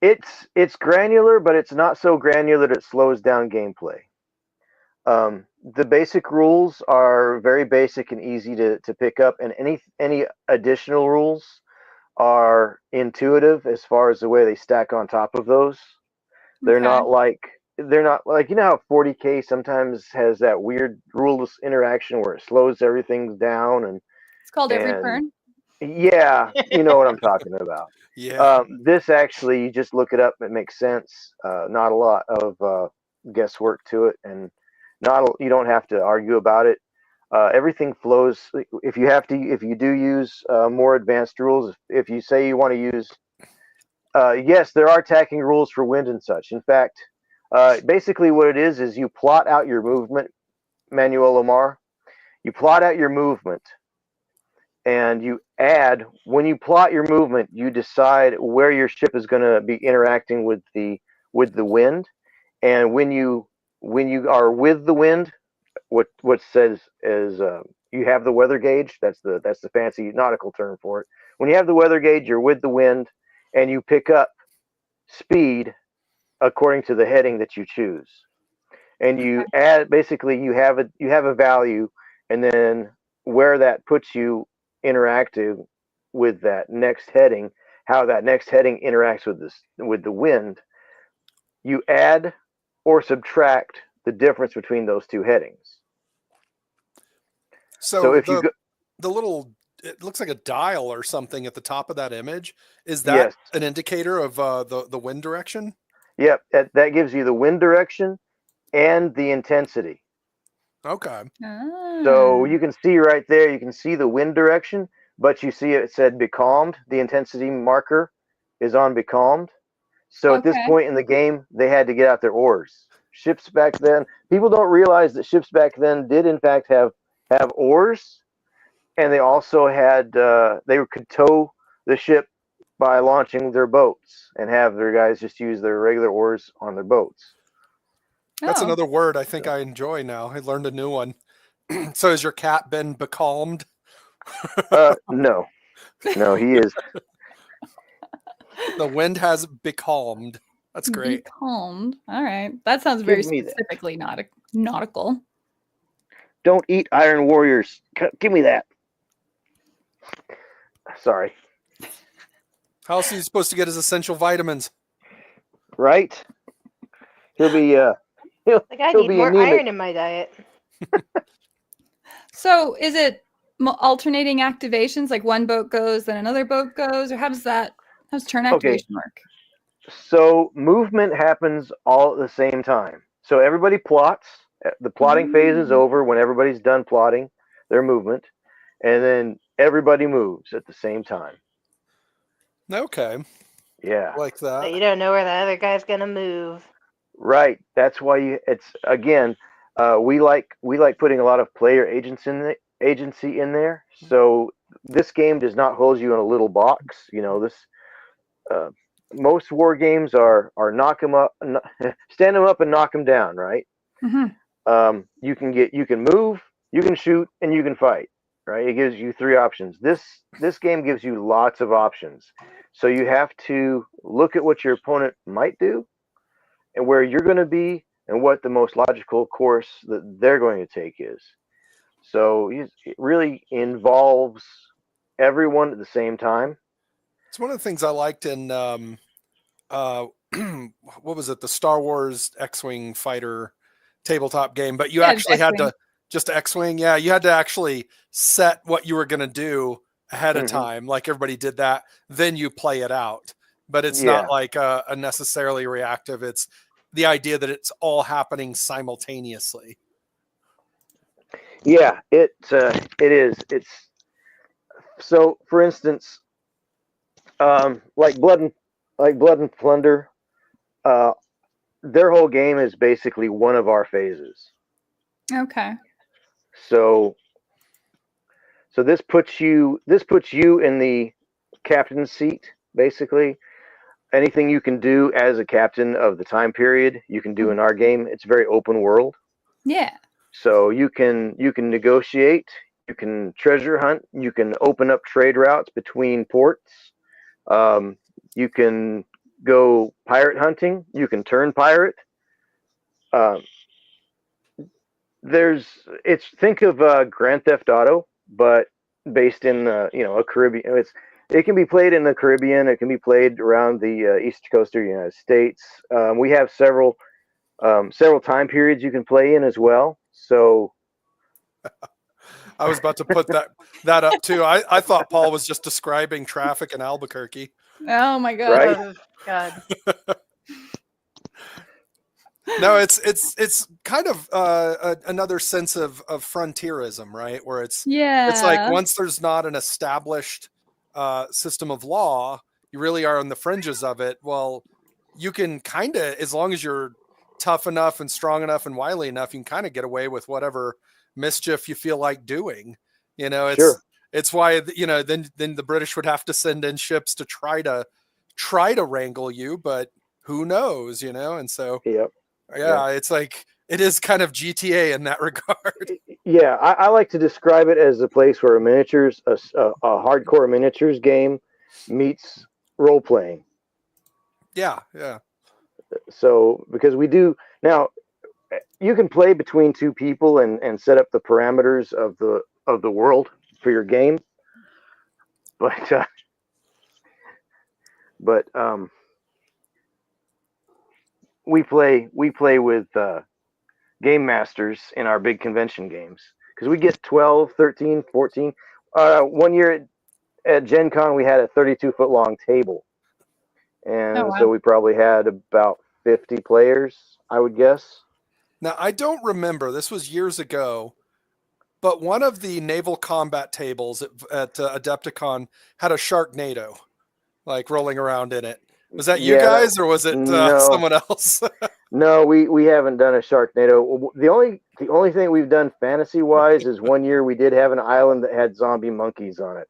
It's granular, but it's not so granular that it slows down gameplay. The basic rules are very basic and easy to pick up, and any additional rules are intuitive as far as the way they stack on top of those. They're not like how 40K sometimes has that weird ruleless interaction where it slows everything down and It's called every turn. yeah, you know what I'm talking about. Yeah. This actually, you just look it up, it makes sense. Not a lot of guesswork to it, and you don't have to argue about it. Everything flows. If you do use more advanced rules, if you say you want to use, yes, there are tacking rules for wind and such. In fact, basically what it is you plot out your movement, Manuel Omar. You plot out your movement, and when you plot your movement, you decide where your ship is going to be interacting with the wind, and when you are with the wind, what says is you have the weather gauge. That's the fancy nautical term for it. When you have the weather gauge, you're with the wind, and you pick up speed according to the heading that you choose, and you add. Basically, you have a value, and then where that puts you interactive with that next heading, how that next heading interacts with the wind, you add or subtract the difference between those two headings. So if the little, it looks like a dial or something at the top of that image. Is that yes, an indicator of the wind direction? yep, that gives you the wind direction and the intensity. Okay. So you can see right there, you can see the wind direction, but you see it said becalmed. The intensity marker is on becalmed. So at this point in the game, they had to get out their oars. Ships back then, people don't realize that ships back then did in fact have oars, and they also had they could tow the ship by launching their boats and have their guys just use their regular oars on their boats. That's another word I think I enjoy now. I learned a new one. So has your cat been becalmed? No, he is. The wind has becalmed. That's great. Becalmed. All right. That sounds very Give me that. specifically nautical. Don't eat Iron Warriors. Give me that. Sorry. How else are you supposed to get his essential vitamins? Right? He'll be Like I need more anemic. iron in my diet. So is it alternating activations? Like one boat goes, then another boat goes, or how's turn activation work? So movement happens all at the same time. So everybody plots. The plotting phase is over when everybody's done plotting their movement, and then everybody moves at the same time. Okay. Yeah. Like that. But you don't know where the other guy's gonna move. Right. That's why we like putting a lot of player agency in there. So this game does not hold you in a little box. Most war games are knock them up, stand them up and knock them down. Right. Mm-hmm. You can move, you can shoot, and you can fight. right? It gives you 3 options. This game gives you lots of options. So you have to look at what your opponent might do and where you're going to be and what the most logical course that they're going to take is. So it really involves everyone at the same time. It's one of the things I liked in what was it, the Star Wars X-Wing fighter tabletop game, but you actually had to just X-Wing. Yeah, you had to actually set what you were going to do ahead of time. Like everybody did that. Then you play it out, but it's not like a necessarily reactive. It's the idea that it's all happening simultaneously. Yeah, it is. It's so, for instance, like Blood and Plunder, their whole game is basically one of our phases. Okay. So this puts you in the captain's seat, basically. Anything you can do as a captain of the time period, you can do in our game. It's very open world. Yeah. So you can negotiate, you can treasure hunt, you can open up trade routes between ports. You can go pirate hunting, you can turn pirate. Think of Grand Theft Auto, but based in a Caribbean. It can be played in the Caribbean. It can be played around the east coast of the United States. We have several time periods you can play in as well. So I was about to put that up too. I thought Paul was just describing traffic in Albuquerque. Oh my God. Right? Oh, God. No, it's kind of another sense of frontierism, right? Where it's like once there's not an established system of law, you really are on the fringes of it. Well, you can kind of, as long as you're tough enough and strong enough and wily enough, you can kind of get away with whatever mischief you feel like doing. It's why then the British would have to send in ships to try to wrangle you, but who knows, and so it's like it is kind of GTA in that regard. Yeah, I like to describe it as a place where a hardcore miniatures game meets role playing. Yeah. So because we do now, you can play between 2 people and set up the parameters of the world for your game, but we play with game masters in our big convention games because we get 12, 13, 14. One year at Gen Con, we had a 32-foot long table. And so we probably had about 50 players, I would guess. Now, I don't remember, this was years ago, but one of the naval combat tables at Adepticon had a Sharknado, like rolling around in it. Was that you guys, or was it someone else? No, we haven't done a Sharknado. The only thing we've done fantasy-wise is one year we did have an island that had zombie monkeys on it.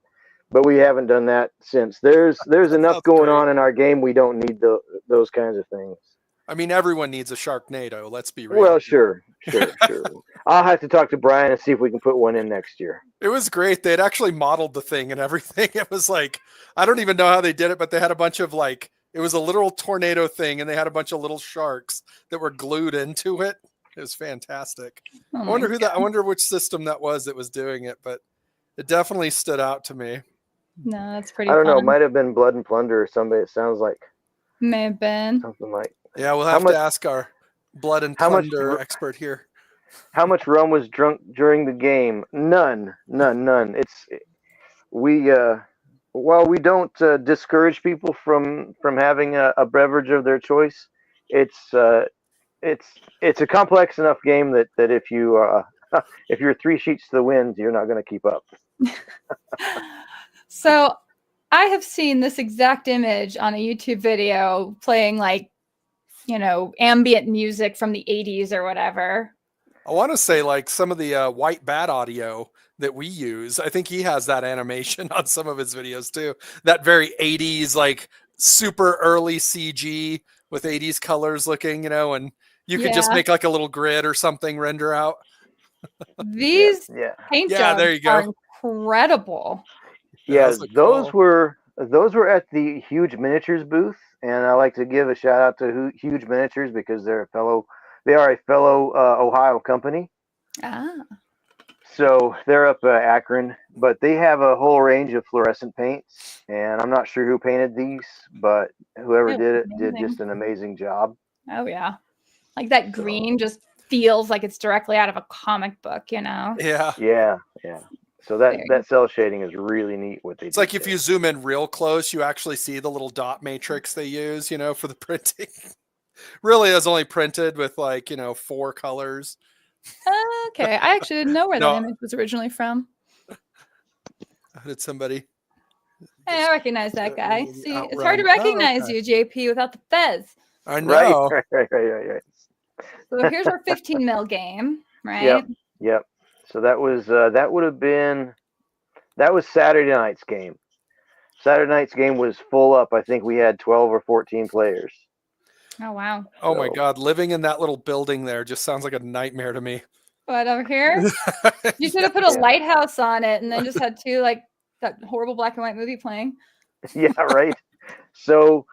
But we haven't done that since. There's enough going on in our game. We don't need those kinds of things. I mean, everyone needs a Sharknado. Let's be real. Well, sure. I'll have to talk to Brian and see if we can put one in next year. It was great. They had actually modeled the thing and everything. It was like, I don't even know how they did it, but they had a bunch of it was a literal tornado thing, and they had a bunch of little sharks that were glued into it. It was fantastic. Oh I wonder which system that was doing it, but it definitely stood out to me. No, that's pretty. I don't know. It might have been Blood and Plunder or somebody. It sounds like may have been something like. Yeah, we'll have to ask our Blood and Plunder expert here. How much rum was drunk during the game? None. While we don't discourage people from having a beverage of their choice, it's a complex enough game that if you're 3 sheets to the wind, you're not going to keep up. So I have seen this exact image on a YouTube video playing ambient music from the 80s or whatever. I want to say some of the White Bat audio that we use. I think he has that animation on some of his videos too. That very 80s, super early CG with 80s colors looking, and you could just make a little grid or something render out. These paint jobs there you go. are incredible. Yeah, those look those cool. were at the Huge Miniatures booth, and I like to give a shout out to Huge Miniatures because they are a fellow Ohio company. Ah, So they're up Akron, but they have a whole range of fluorescent paints, and I'm not sure who painted these, but whoever it did looks it did amazing. just an amazing job. Oh yeah, like that So, green just feels like it's directly out of a comic book, you know. Yeah. yeah. So that Very- cell shading is really neat what they It's did like if there. you zoom in real close, you actually see the little dot matrix they use, for the printing. Really is only printed with 4 colors. Okay, I actually didn't know where that No, image was originally from. did somebody Hey, just I recognize that guy. really See, it's hard to outrun? Oh, recognize okay. you, JP, without the fez. I Right, know. right. So here's our 15 mil game, Yep, right? yep. So that was Saturday night's game. Saturday night's game was full up. I think we had 12 or 14 players. Oh wow. Oh my So, God, living in that little building there just sounds like a nightmare to me. But over here, you should have put a Yeah. lighthouse on it and then just had two like that horrible black and white movie playing. yeah, right. So,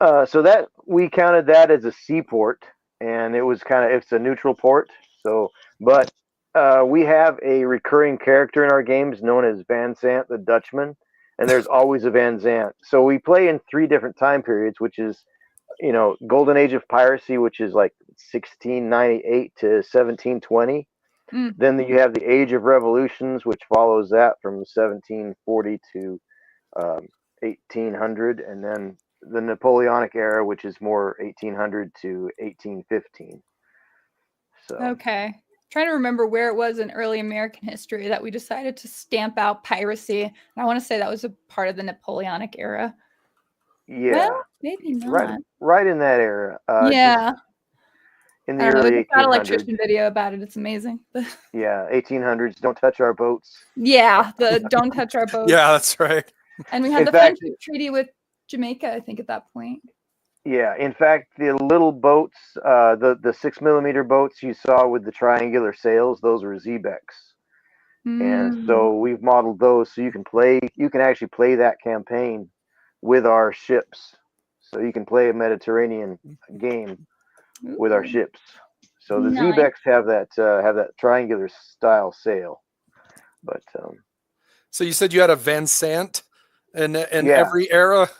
so that we counted that as a seaport, and it's a neutral port. So, but we have a recurring character in our games known as Van Zant the Dutchman, and there's always a Van Zant. So we play in 3 different time periods, which is Golden Age of Piracy, which is like 1698 to 1720. Mm. Then you have the Age of Revolutions, which follows that from 1740 to 1800, and then the Napoleonic era, which is more 1800 to 1815. So Okay. Trying to remember where it was in early American history that we decided to stamp out piracy. And I want to say that was a part of the Napoleonic era. yeah, Well, maybe not. right in that era. Yeah. In I the don't know. There's early a Fat 1800s. Electrician video about it. It's amazing. Yeah, 1800s. Don't touch our boats. Yeah, the don't touch our boats. Yeah, that's right. And we had In the fact- friendship treaty with Jamaica, I think, at that point. Yeah, in fact, the little boats, the 6mm boats you saw with the triangular sails, those were Zebecs. And Mm. so we've modeled those so you can actually play that campaign with our ships. So you can play a Mediterranean game with our Ooh. ships. So the Nice. Zebecs have that triangular style sail. But So you said you had a Van Sant in Yeah. every era.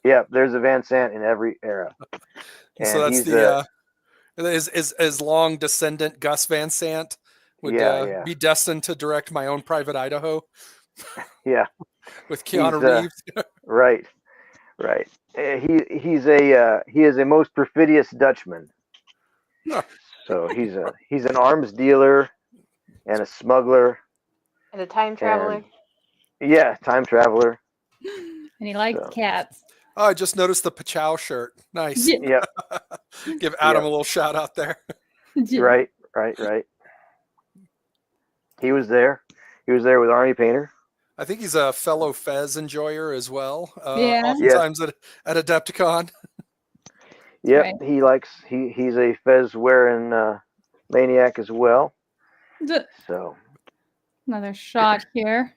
yeah, there's a Van Sant in every era. And So that's he's the is long descendant Gus Van Sant would yeah. be destined to direct my own private Idaho Yeah, with Keanu He's, Reeves. right. He is a most perfidious Dutchman. Huh. So he's an arms dealer and a smuggler. And a time traveler. Yeah, time traveler. And he likes So. cats. Oh, I just noticed the Pachow shirt. Nice. Yeah. Yep. Give Adam Yep. a little shout out there. Yeah. Right. He was there. He was there with Army Painter. I think he's a fellow Fez enjoyer as well. Yeah. Oftentimes at Adepticon. Yep. Right. He's a Fez wearing maniac as well. So Another shot here.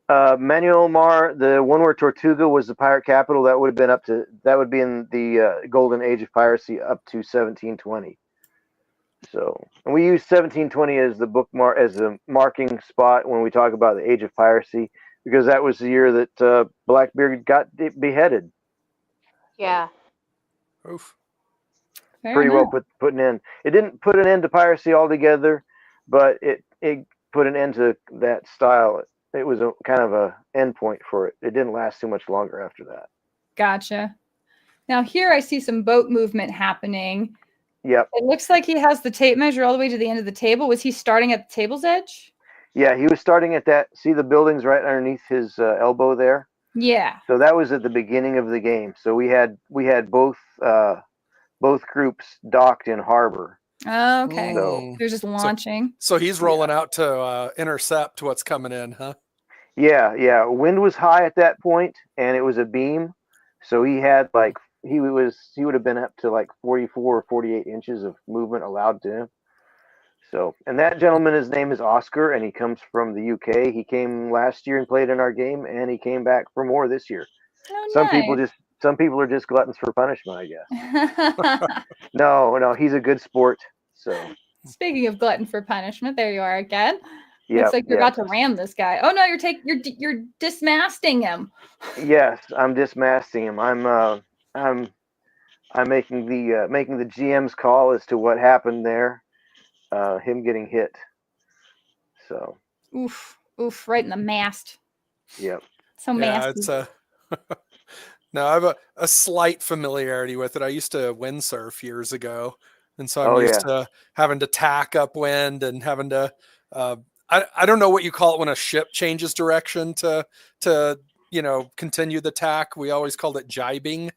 Manuel Mar, the one where Tortuga was the pirate capital, that would be in the Golden Age of Piracy up to 1720. So, and we use 1720 as the bookmark, as a marking spot when we talk about the Age of Piracy, because that was the year that Blackbeard got beheaded. Yeah. Oof. Fair Pretty enough. well putting in. It didn't put an end to piracy altogether, but it put an end to that style. It was a kind of a end point for it. It didn't last too much longer after that. Gotcha. Now here I see some boat movement happening. Yep. It looks like he has the tape measure all the way to the end of the table. Was he starting at the table's edge? Yeah, he was starting at that. See the buildings right underneath his elbow there? Yeah. So that was at the beginning of the game. So we had both groups docked in harbor. Oh, okay. So- They're just launching. So he's rolling out to intercept what's coming in, huh? Yeah. Wind was high at that point, and it was a beam. So he had he would have been up to 44 or 48 inches of movement allowed to him. So, and that gentleman, his name is Oscar, and he comes from the UK. He came last year and played in our game, and he came back for more this year. Oh, Some nice. people are just gluttons for punishment, I guess. No, he's a good sport. So, Speaking of glutton for punishment, there you are again. yeah, Looks like you're about to ram this guy. Oh no, you're dismasting him. Yes, I'm dismasting him. I'm making the GM's call as to what happened there. Him getting hit. So. Oof, right in the mast. Yep. So Yeah, nasty. it's a. No, I have a slight familiarity with it. I used to windsurf years ago, and so I'm used to having to tack upwind and having to. I don't know what you call it when a ship changes direction to continue the tack. We always called it jibing,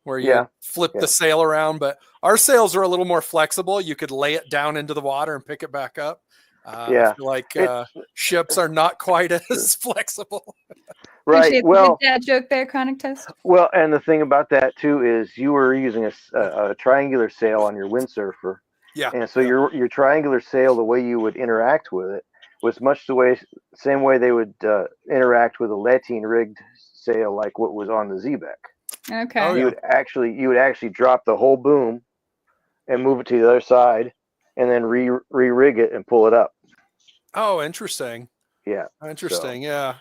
where you flip the sail around. But our sails are a little more flexible. You could lay it down into the water and pick it back up. I feel like ships are not quite as flexible. Right. Well, dad joke there, Chronic Toast. Well, and the thing about that too is you were using a triangular sail on your windsurfer. Yeah. And so your triangular sail, the way you would interact with it was much same way they would interact with a lateen rigged sail, like what was on the Zebek. Okay. You would actually drop the whole boom and move it to the other side, and then re-rig it and pull it up. Oh, interesting. Yeah. Interesting. Yeah.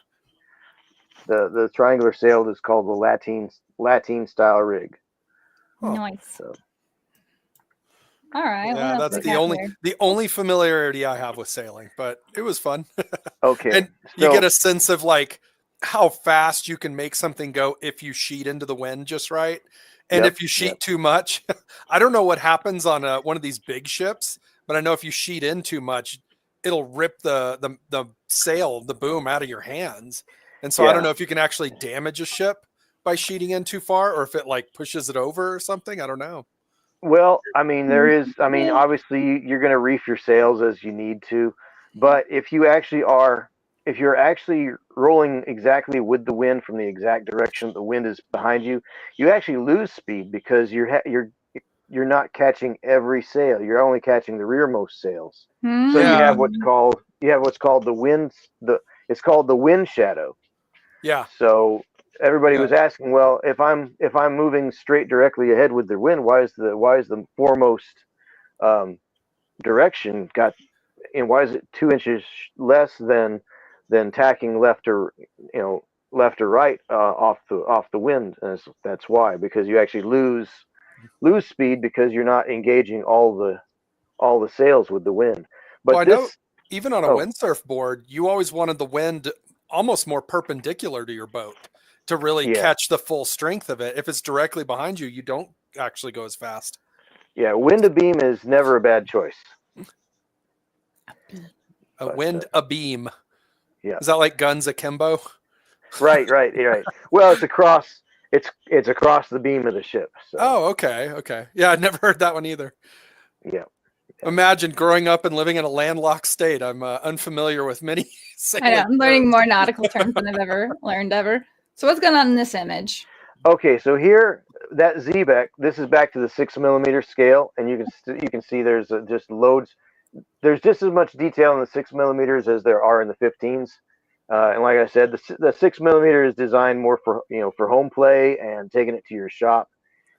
The triangular sail is called the lateen style rig. Nice. So. All right. Yeah, that's the only familiarity I have with sailing, but it was fun. Okay. And you get a sense of like how fast you can make something go if you sheet into the wind just right. And if you sheet too much, I don't know what happens on one of these big ships, but I know if you sheet in too much, it'll rip the sail, the boom out of your hands. And so I don't know if you can actually damage a ship by sheeting in too far, or if it like pushes it over or something. I don't know. Well, I mean, obviously you're going to reef your sails as you need to, but if you're actually rolling exactly with the wind from the exact direction the wind is behind you, you actually lose speed because you're not catching every sail. You're only catching the rearmost sails. So you have what's called the wind. It's called the wind shadow. Yeah. So everybody was asking, well, if I'm moving straight directly ahead with the wind, why is the foremost direction why is it 2 inches less than tacking left or right off the wind? And that's why, because you actually lose speed because you're not engaging all the sails with the wind. But I know even on a windsurf board, you always wanted the wind almost more perpendicular to your boat to really catch the full strength of it. If it's directly behind you, you don't actually go as fast. Yeah, wind abeam is never a bad choice. Wind abeam. Yeah. Is that like guns akimbo? Right. Well, it's across the beam of the ship. So. Oh, okay. Yeah, I'd never heard that one either. Yeah. Imagine growing up and living in a landlocked state. I'm unfamiliar with many. I know, I'm learning more nautical terms than I've ever learned ever. So what's going on in this image? Okay, so here that Zebek, this is back to the 6mm scale, and you can see there's just loads. There's just as much detail in the 6mm as there are in the 15s. And like I said, the 6mm is designed more for home play and taking it to your shop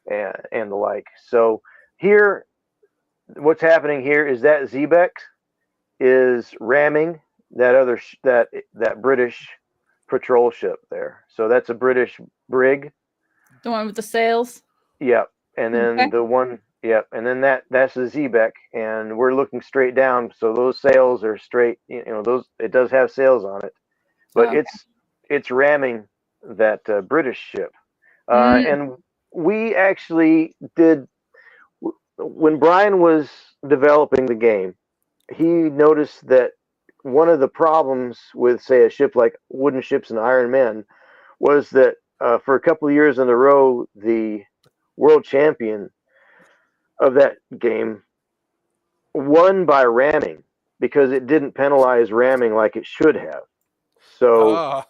and the like. So here, what's happening here is that Zebek is ramming that British patrol ship there. So that's a British brig. The one with the sails? Yep. And then the one, and then that's the Zebek, and we're looking straight down. So those sails are straight, it does have sails on it, but it's ramming that British ship. And we actually did, when Brian was developing the game, he noticed that one of the problems with, say, a ship like Wooden Ships and Iron Men was that for a couple of years in a row, the world champion of that game won by ramming because it didn't penalize ramming like it should have. So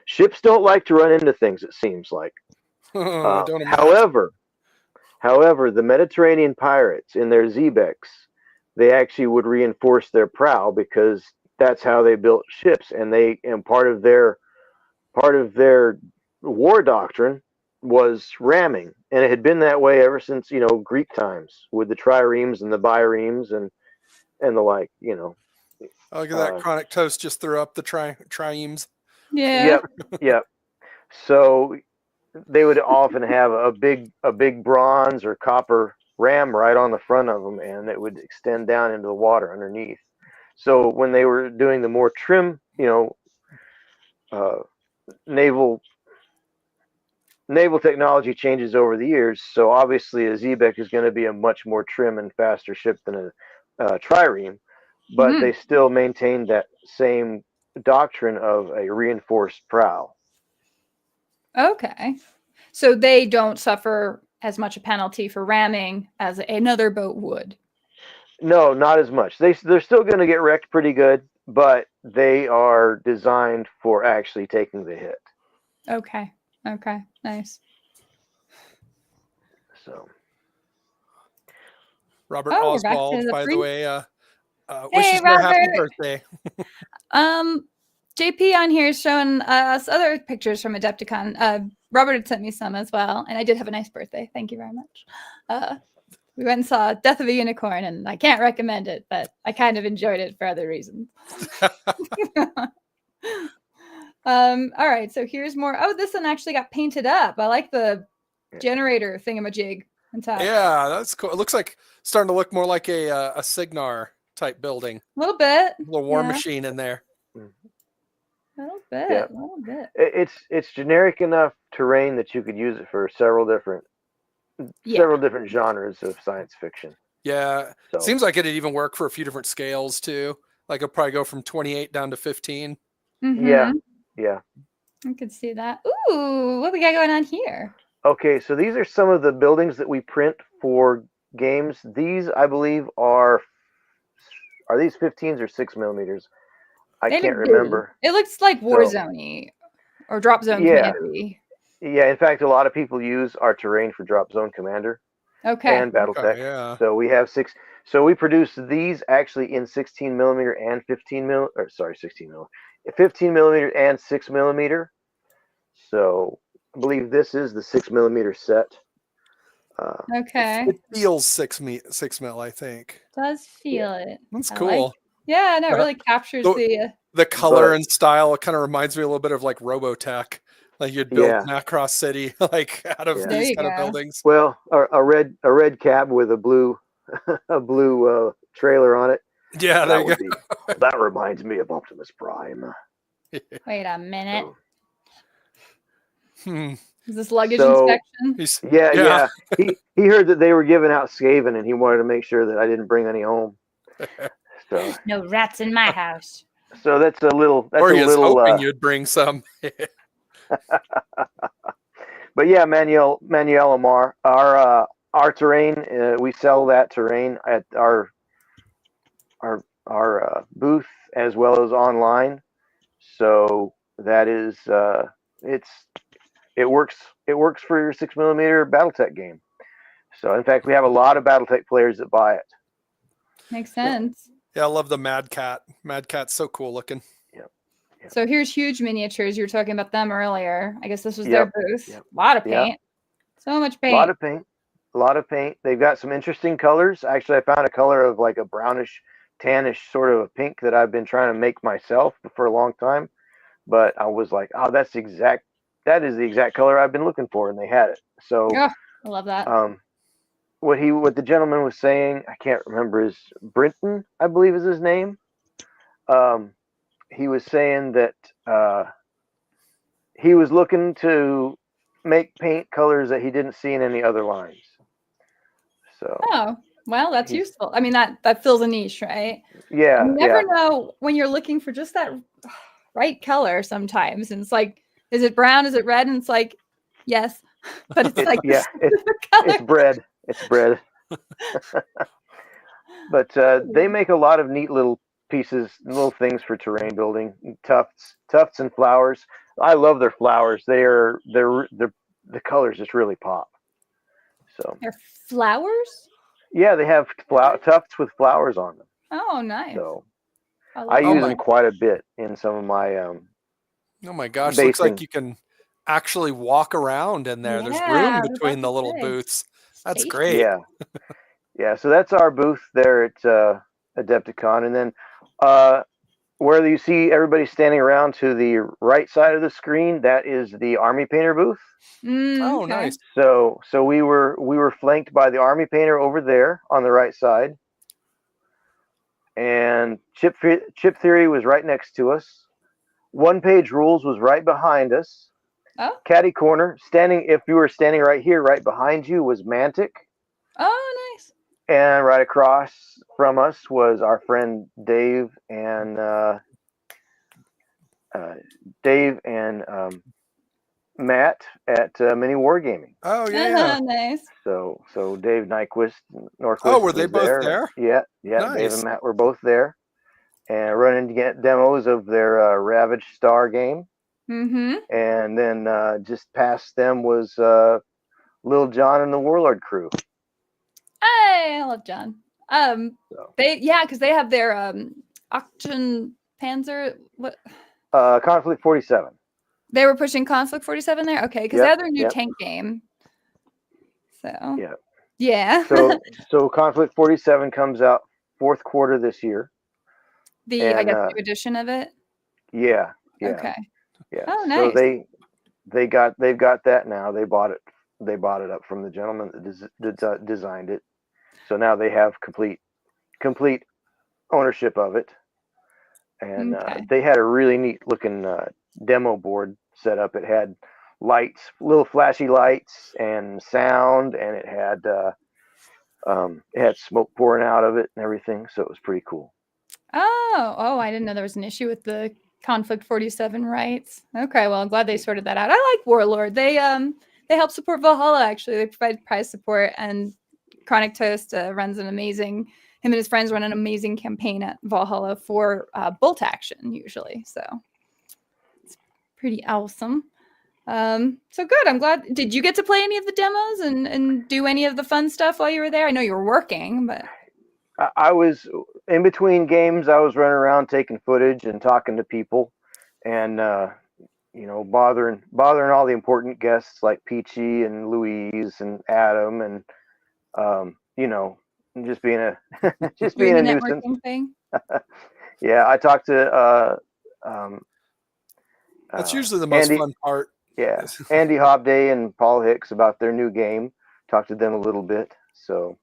ships don't like to run into things, it seems like. However, the Mediterranean pirates in their Zebeks, they actually would reinforce their prow because that's how they built ships, and part of their war doctrine was ramming, and it had been that way ever since Greek times with the triremes and the biremes and the like. Oh, look at that. Chronic Toast just threw up the triremes. Yeah. Yep. So they would often have a big bronze or copper ram right on the front of them, and it would extend down into the water underneath. So when they were doing the more trim, naval technology changes over the years. So obviously a Xebec is going to be a much more trim and faster ship than a trireme, but they still maintain that same doctrine of a reinforced prow. Okay. So they don't suffer as much a penalty for ramming as another boat would. No, not as much. They're still going to get wrecked pretty good, but they are designed for actually taking the hit. Okay. Okay. Nice. So, Robert we're back to Oswald, the by free- the way, Hey, wishes me a happy Robert. birthday. JP on here is showing us other pictures from Adepticon. Robert had sent me some as well, and I did have a nice birthday. Thank you very much. We went and saw Death of a Unicorn, and I can't recommend it, but I kind of enjoyed it for other reasons. All right, so here's more. Oh, this one actually got painted up. I like the generator thingamajig on top. Yeah, that's cool. It looks like starting to look more like a Signar type building. A little bit. A little war machine in there. A little bit. Yeah. A little bit. It's generic enough terrain that you could use it for several different genres of science fiction. Yeah. So. Seems like it'd even work for a few different scales too. Like it'll probably go from 28 down to 15. Yeah. I could see that. Ooh, what we got going on here? Okay, so these are some of the buildings that we print for games. These, I believe, are these 15s or 6 millimeters? I can't remember. It looks like Warzone-y or Drop Zone Commander-y. Yeah, in fact, a lot of people use our terrain for Drop Zone Commander. Okay. And BattleTech. Yeah. So we have 6. So we produce these actually in 16 millimeter and 15 millimeter. 15 millimeter and 6 millimeter. So I believe this is the 6 millimeter set. Okay. It feels 6 mil, I think. Does feel it. That's cool. Yeah, no, it really captures the color and style. It kind of reminds me a little bit of like Robotech. Like you'd build Macross City like out of these kind of buildings. Well, a red cab with a blue trailer on it. Yeah, there you go. That reminds me of Optimus Prime. Wait a minute. Is this luggage inspection? Yeah. He heard that they were giving out Skaven, and he wanted to make sure that I didn't bring any home. So no rats in my house. So that's a little. Or he was hoping you'd bring some. But yeah, Manuel Amar, our terrain, we sell that terrain at our booth as well as online. So that is it works for your 6 millimeter BattleTech game. So in fact, we have a lot of BattleTech players that buy it. Makes sense. Yeah, I love the Mad Cat. Mad Cat's so cool looking. Yep. So here's huge miniatures. You were talking about them earlier. I guess this was their booth. A lot of paint. So much paint. A lot of paint. They've got some interesting colors. Actually, I found a color of like a brownish, tannish sort of a pink that I've been trying to make myself for a long time. But I was like, oh, that is the exact color I've been looking for, and they had it. So I love that. What the gentleman was saying, I can't remember, is Brinton, I believe is his name. He was saying that he was looking to make paint colors that he didn't see in any other lines. So well, that's useful. I mean, that fills a niche, right? Yeah. You never know when you're looking for just that right color sometimes. And it's like, is it brown? Is it red? And it's like, yes. But it's like it's bread. It's bread. But they make a lot of neat little pieces, little things for terrain building. Tufts and flowers. I love their flowers. The colors just really pop. So they're flowers? Yeah, they have tufts with flowers on them. Oh, nice. So I I love use that. them quite a bit in some of my Oh my gosh, basing. looks like you can actually walk around in there. There's Yeah, room I was between about the to little say. booths. That's Spacious. great. Yeah. Yeah, so that's our booth there at Adepticon. And then where you see everybody standing around to the right side of the screen, that is the Army Painter booth. Oh, Okay. nice. So we were flanked by the Army Painter over there on the right side. And Chip Theory was right next to us. One Page Rules was right behind us. Oh. Caddy Corner, if you were standing right here, right behind you was Mantic. Oh, nice. And right across from us was our friend Dave and Matt at Mini-wargaming. Oh, yeah. Nice. So Dave Norquist Oh, were they was both there. there? Yeah. Dave Nice. and Matt were both there, and running to get demos of their Ravage Star game. Mm-hmm. And then just past them was Lil John and the Warlord crew. Hey, I love John. So. Because they have their Auction Panzer. What? Conflict 47. They were pushing Conflict 47 there. Okay, because they have their new tank game. So. Yeah. So Conflict 47 comes out fourth quarter this year. I guess new edition of it. Yeah. Okay. Yeah. Oh, nice. So they've got that now. They bought it up from the gentleman that designed it. So now they have complete ownership of it. And they had a really neat looking demo board set up. It had lights, little flashy lights, and sound, and it had smoke pouring out of it and everything. So it was pretty cool. Oh, I didn't know there was an issue with the Conflict 47 rights. Okay, well, I'm glad they sorted that out. I like Warlord. They help support Valhalla, actually. They provide prize support, and Chronic Toast runs him and his friends run an amazing campaign at Valhalla for bolt action, usually. So it's pretty awesome. So good. I'm glad. Did you get to play any of the demos and do any of the fun stuff while you were there? I know you were working, but I was in between games. I was running around taking footage and talking to people, and bothering all the important guests like Peachy and Louise and Adam, and just being a nuisance. Thing. Yeah, I talked to that's usually the most fun part. Yeah, Andy Hobday and Paul Hicks about their new game. Talked to them a little bit. So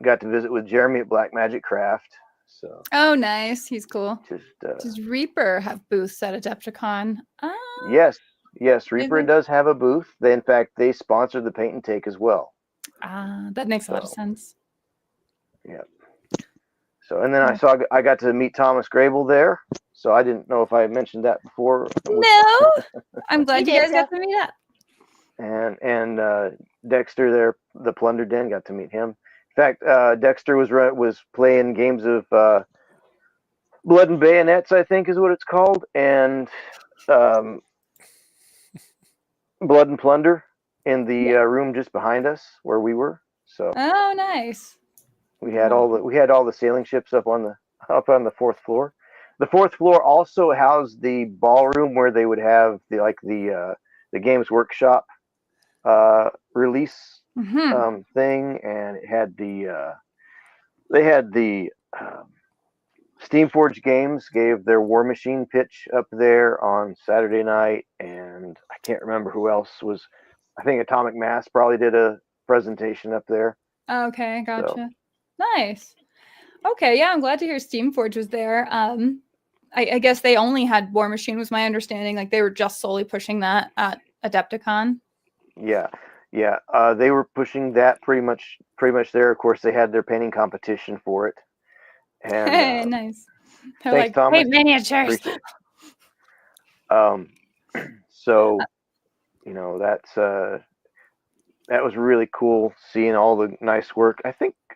got to visit with Jeremy at Black Magic Craft. So nice. He's cool. Does Reaper have booths at Adepticon? Yes, Reaper does have a booth. In fact, they sponsored the Paint and Take as well. That makes a lot of sense. Yeah. So, and then I got to meet Thomas Grable there. So I didn't know if I had mentioned that before. No, I'm glad you guys got to meet up. And Dexter there, the Plunder Den, got to meet him. In fact, Dexter was playing games of Blood and Bayonets, I think is what it's called, and Blood and Plunder in the room just behind us where we were. So nice. We had all the sailing ships up on the fourth floor. The fourth floor also housed the ballroom where they would have the Games Workshop release thing, and it had they had the Steamforged Games gave their War Machine pitch up there on Saturday night, and I can't remember who else was. I think Atomic Mass probably did a presentation up there. Okay, gotcha. So. Nice. Okay, yeah, I'm glad to hear Steamforged was there. I guess they only had War Machine, was my understanding. Like they were just solely pushing that at Adepticon. Yeah. They were pushing that pretty much there. Of course, they had their painting competition for it. And hey, nice. They're thanks, like, Thomas. hey, miniatures. So, that was really cool seeing all the nice work.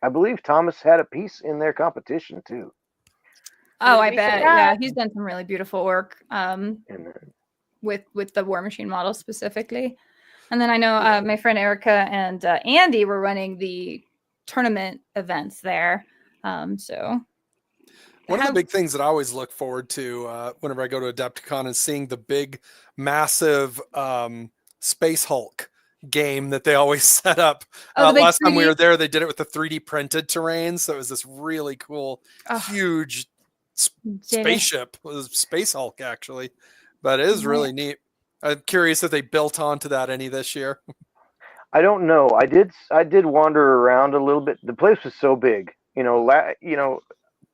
I believe Thomas had a piece in their competition too. Oh, I bet. Yeah, he's done some really beautiful work with the War Machine model specifically. And then I know my friend Erica and Andy were running the tournament events there. So one of the big things that I always look forward to whenever I go to Adepticon is seeing the big, massive Space Hulk game that they always set up. Last time we were there, they did it with the 3D printed terrain. So it was this really cool, huge spaceship. It was Space Hulk, actually. But it is really neat. I'm curious if they built onto that any this year. I don't know. I did wander around a little bit. The place was so big.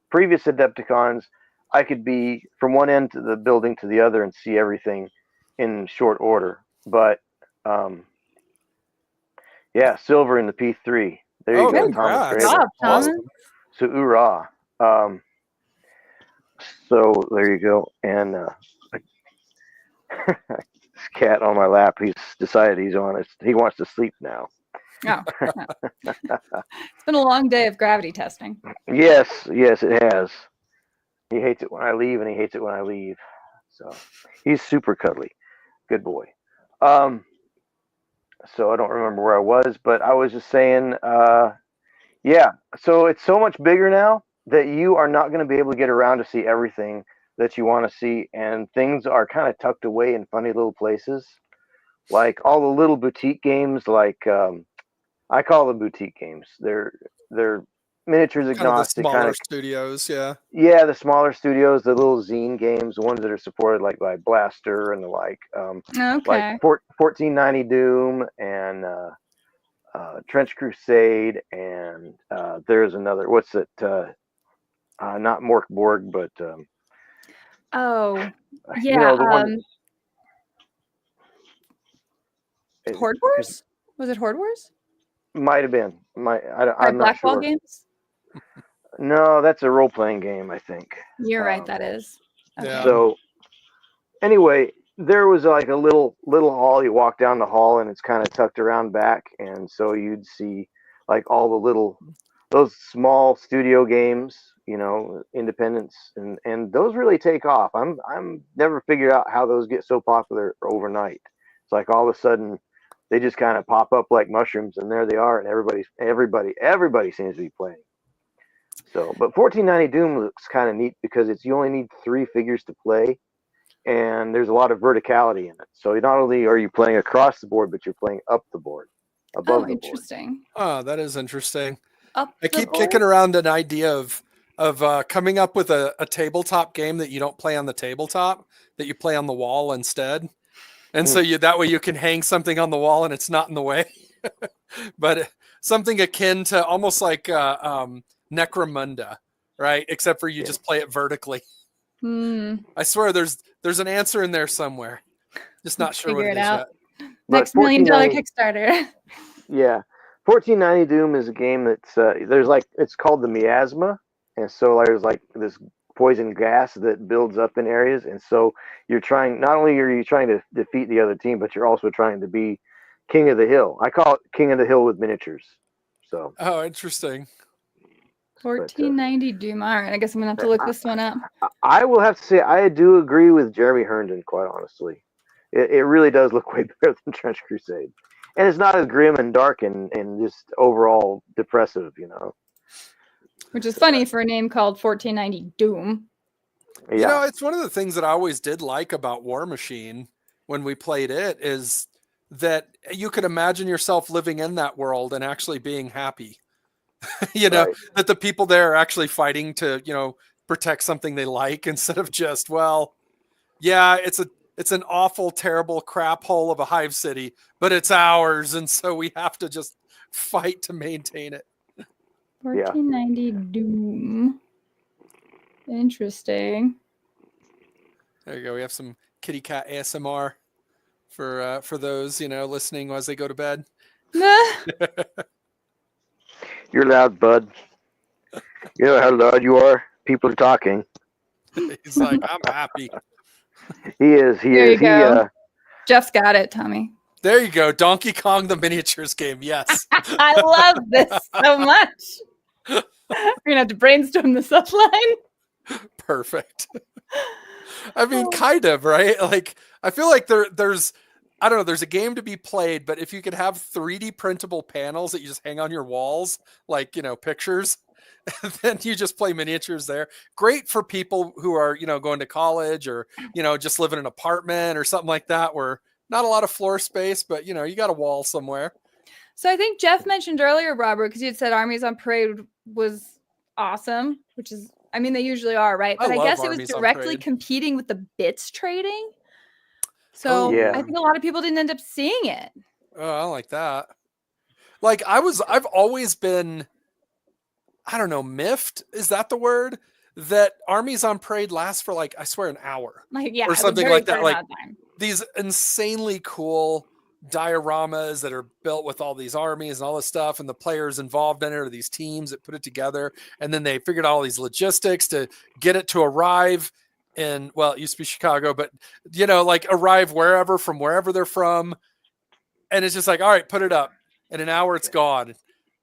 Previous Adepticons, I could be from one end of the building to the other and see everything in short order. But yeah, silver in the P3. There you go, Thomas. Awesome. So hoorah. So there you go. And this cat on my lap, he's decided he's honest. He wants to sleep now. Oh, it's been a long day of gravity testing. Yes, it has. He hates it when I leave, and he hates it when I leave. So he's super cuddly. Good boy. So I don't remember where I was, but I was just saying, yeah. So it's so much bigger now that you are not going to be able to get around to see everything that you want to see, and things are kind of tucked away in funny little places, like all the little boutique games. Like I call them boutique games. They're miniatures agnostic, kind of studios. Yeah, the smaller studios, the little zine games, the ones that are supported like by Blaster and the like 1490 Doom and Trench Crusade, and there's another, what's it, not Mork Borg, but yeah, the one, Horde Wars? Was it Horde Wars? Might have been. I'm not Blackwall sure. Games? No, that's a role-playing game, I think. You're right, that is. Okay. Yeah. So anyway, there was like a little hall. You walk down the hall and it's kind of tucked around back, and so you'd see like all those small studio games, independents, and those really take off. I'm never figured out how those get so popular overnight. It's like all of a sudden they just kind of pop up like mushrooms, and there they are, and everybody seems to be playing. So, but 1490 Doom looks kind of neat because you only need 3 figures to play, and there's a lot of verticality in it. So not only are you playing across the board, but you're playing up the board, above the board. Interesting. Oh, that is interesting. I keep kicking around an idea of coming up with a tabletop game that you don't play on the tabletop, that you play on the wall instead. And so that way you can hang something on the wall and it's not in the way. But something akin to almost like Necromunda, right? Except for you just play it vertically. I swear there's an answer in there somewhere. Just not sure what it is yet. Next $1 million Kickstarter. Yeah. 1490 Doom is a game that's it's called the miasma, and so there's like this poison gas that builds up in areas, and so not only are you trying to defeat the other team, but you're also trying to be king of the hill. I call it king of the hill with miniatures. So interesting. 1490 Doom. All right, I guess I'm gonna have to look this one up. I will have to say I do agree with Jeremy Herndon, quite honestly. It really does look way better than Trench Crusade, and it's not as grim and dark and just overall depressive, Which is funny for a name called 1490 Doom. Yeah. It's one of the things that I always did like about War Machine when we played it is that you could imagine yourself living in that world and actually being happy. Right. That the people there are actually fighting to, protect something they like instead of just, it's an awful, terrible crap hole of a hive city, but it's ours. And so we have to just fight to maintain it. 1490 Doom. Interesting. There you go. We have some kitty cat ASMR for those, listening as they go to bed. You're loud, bud. You know how loud you are? People are talking. He's like, I'm happy. He is. There you go. Jeff's got it, Tommy. There you go. Donkey Kong the miniatures game. Yes. I love this so much. We're going to have to brainstorm the subline. Perfect. I mean, kind of, right? Like, I feel like there's I don't know, there's a game to be played, but if you could have 3D printable panels that you just hang on your walls, like, pictures, then you just play miniatures there. Great for people who are, going to college or, just live in an apartment or something like that where not a lot of floor space, but, you got a wall somewhere. So I think Jeff mentioned earlier, Robert, because you had said Armies on Parade was awesome, which is, I mean, they usually are, right? But I guess it was directly competing with the bits trading. So I think a lot of people didn't end up seeing it. Oh, I don't like that. Like I've always been, I don't know, miffed. Is that the word? That Armies on Parade lasts for like, I swear, an hour. Like, or something like that. Like these insanely cool dioramas that are built with all these armies and all this stuff, and the players involved in it are these teams that put it together, and then they figured out all these logistics to get it to arrive in, well, it used to be Chicago, but like arrive wherever they're from, and it's just like, all right, put it up. In an hour, it's gone.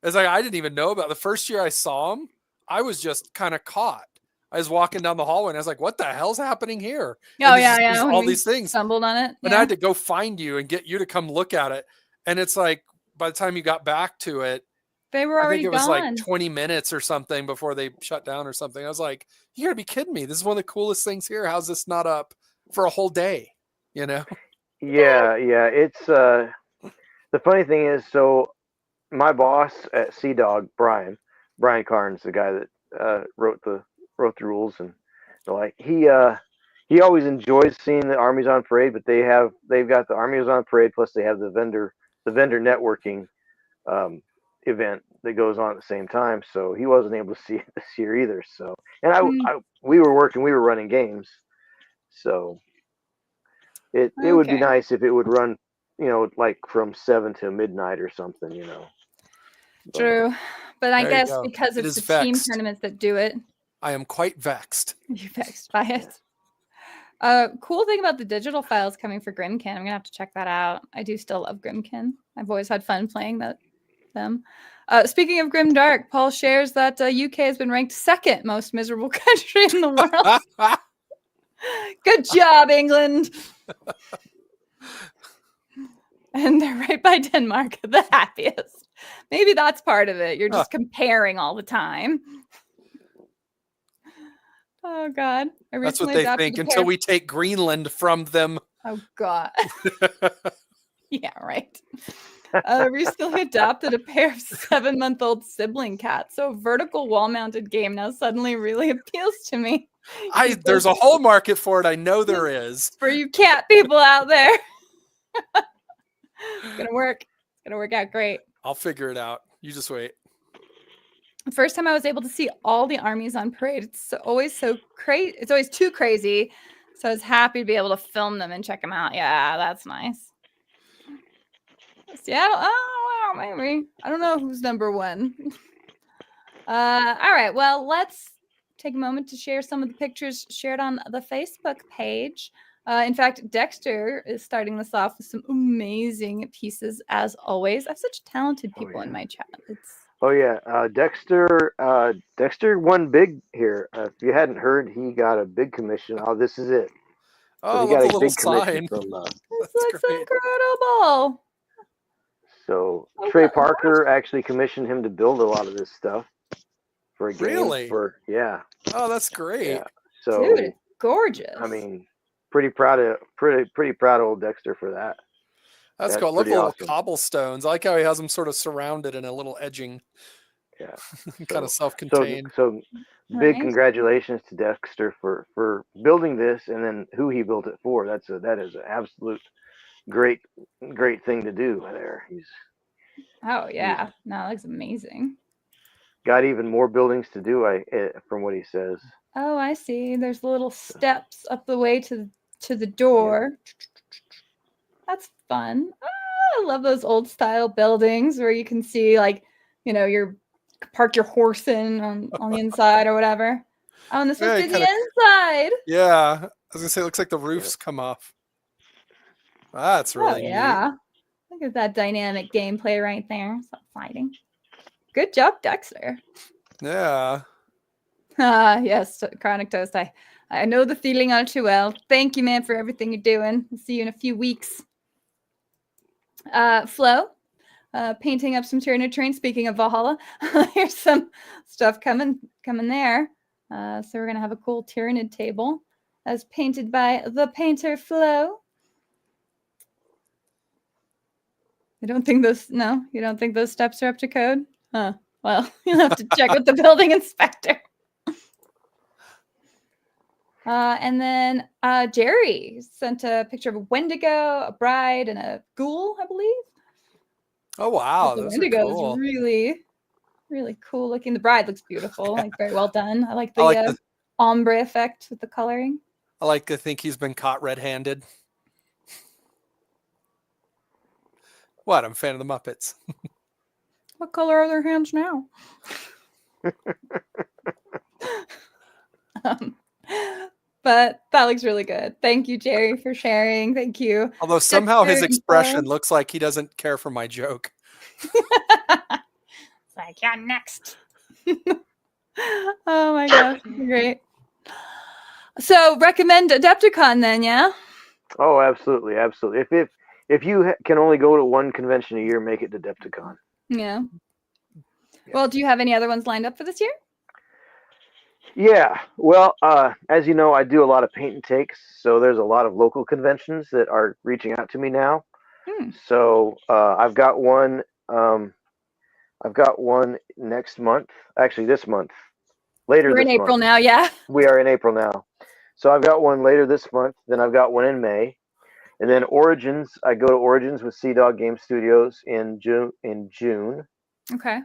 It's like I didn't even know about the first year I saw them. I was just kind of caught. I was walking down the hallway and I was like, what the hell's happening here? Oh, yeah. All these things. Stumbled on it. And I had to go find you and get you to come look at it. And it's like, by the time you got back to it, they were already gone. I think it was gone. like 20 minutes or something before they shut down or something. I was like, you gotta be kidding me. This is one of the coolest things here. How's this not up for a whole day? Yeah. It's, the funny thing is, so my boss at Sea Dog, Brian Carnes, the guy that wrote the rules, and like he always enjoys seeing the Armies on Parade, but they've got the Armies on Parade plus they have the vendor networking event that goes on at the same time. So he wasn't able to see it this year either. So, and we were running games, so it would be nice if it would run, like from 7 to midnight or something, True, but I guess because it's the team tournaments that do it. I am quite vexed. You're vexed by it. Cool thing about the digital files coming for Grimkin. I'm gonna have to check that out. I do still love Grimkin. I've always had fun playing them. Speaking of Grimdark, Paul shares that UK has been ranked second most miserable country in the world. Good job, England. And they're right by Denmark, the happiest. Maybe that's part of it. You're just comparing all the time. Oh, God. That's what they think until we take Greenland from them. Oh, God. Yeah, right. Recently adopted a pair of 7-month-old sibling cats. So a vertical wall-mounted game now suddenly really appeals to me. There's a whole market for it. I know there is. For you cat people out there. It's going to work. It's going to work out great. I'll figure it out. You just wait. The first time I was able to see all the armies on parade, it's always so crazy. It's always too crazy. So I was happy to be able to film them and check them out. Yeah, that's nice. Seattle. Oh, wow, maybe. I don't know who's number one. All right. Well, let's take a moment to share some of the pictures shared on the Facebook page. In fact, Dexter is starting this off with some amazing pieces, as always. I have such talented people in my chat. Dexter won big here. If you hadn't heard, he got a big commission. Oh, this is it. Oh, so he got a big commission from. This looks incredible. So Trey Parker actually commissioned him to build a lot of this stuff for a game. Really? Yeah. Oh, that's great. Yeah. So, dude, it's gorgeous. I mean, pretty proud of old Dexter for that. That's cool. I love the little cobblestones. I like how he has them sort of surrounded in a little edging. Yeah. Kind of self-contained. So big congratulations to Dexter for building this, and then who he built it for. That is an absolute great thing to do there. No, it looks amazing. Got even more buildings to do, from what he says. Oh, I see. There's little steps up the way to the door. Yeah. That's fun. I love those old style buildings where you can see, like, you park your horse in on the inside or whatever. Oh, and this one's the inside. Yeah. I was gonna say it looks like the roofs come off. That's really neat. Look at that dynamic gameplay right there. Stop fighting. Good job, Dexter. Yeah. Yes, Chronic Toast. I know the feeling all too well. Thank you, man, for everything you're doing. I'll see you in a few weeks. Flo, painting up some Tyranid terrain. Speaking of Valhalla, here's some stuff coming there. So we're gonna have a cool Tyranid table as painted by the painter Flo. You don't think those steps are up to code? Huh. Well, you'll have to check with the building inspector. And then Jerry sent a picture of a Wendigo, a bride, and a ghoul, I believe. Oh wow, The those are Wendigo cool. is really, really cool looking. The bride looks beautiful, like very well done. I like I like the ombre effect with the coloring. I like to think he's been caught red-handed. What? I'm a fan of the Muppets. What color are their hands now? But that looks really good. Thank you, Jerry, for sharing. Thank you. Although somehow his Dexter and expression Flo. looks like he doesn't care for my joke. It's like, yeah, next. Oh my gosh, great. So recommend Adepticon then, yeah? Oh, absolutely, absolutely. If you can only go to one convention a year, make it to Adepticon. Yeah. Well, do you have any other ones lined up for this year? Yeah, well, as you know, I do a lot of paint and takes, so there's a lot of local conventions that are reaching out to me now. So I've got one. I've got one next month. Actually, this month. We're in April now, yeah. We are in April now. So I've got one later this month. Then I've got one in May, and then Origins. I go to Origins with Sea Dog Game Studios in June. Okay.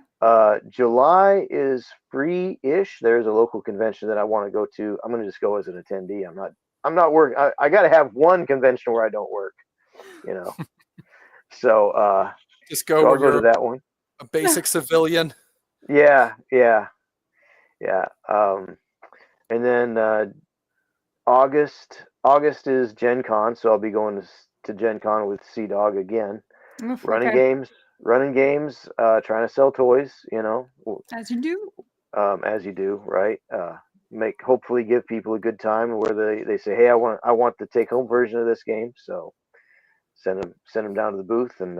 July is free-ish. There's a local convention that I want to go to. I'm going to just go as an attendee. I'm not working. I got to have one convention where I don't work, you know. So just go. So I'll go to that one. A basic civilian. Yeah. And then August is Gen Con, so I'll be going to Gen Con with Sea Dog again. Running games, trying to sell toys, you know. As you do. As you do, right? Hopefully give people a good time where they say, hey, I want the take home version of this game. So send them down to the booth and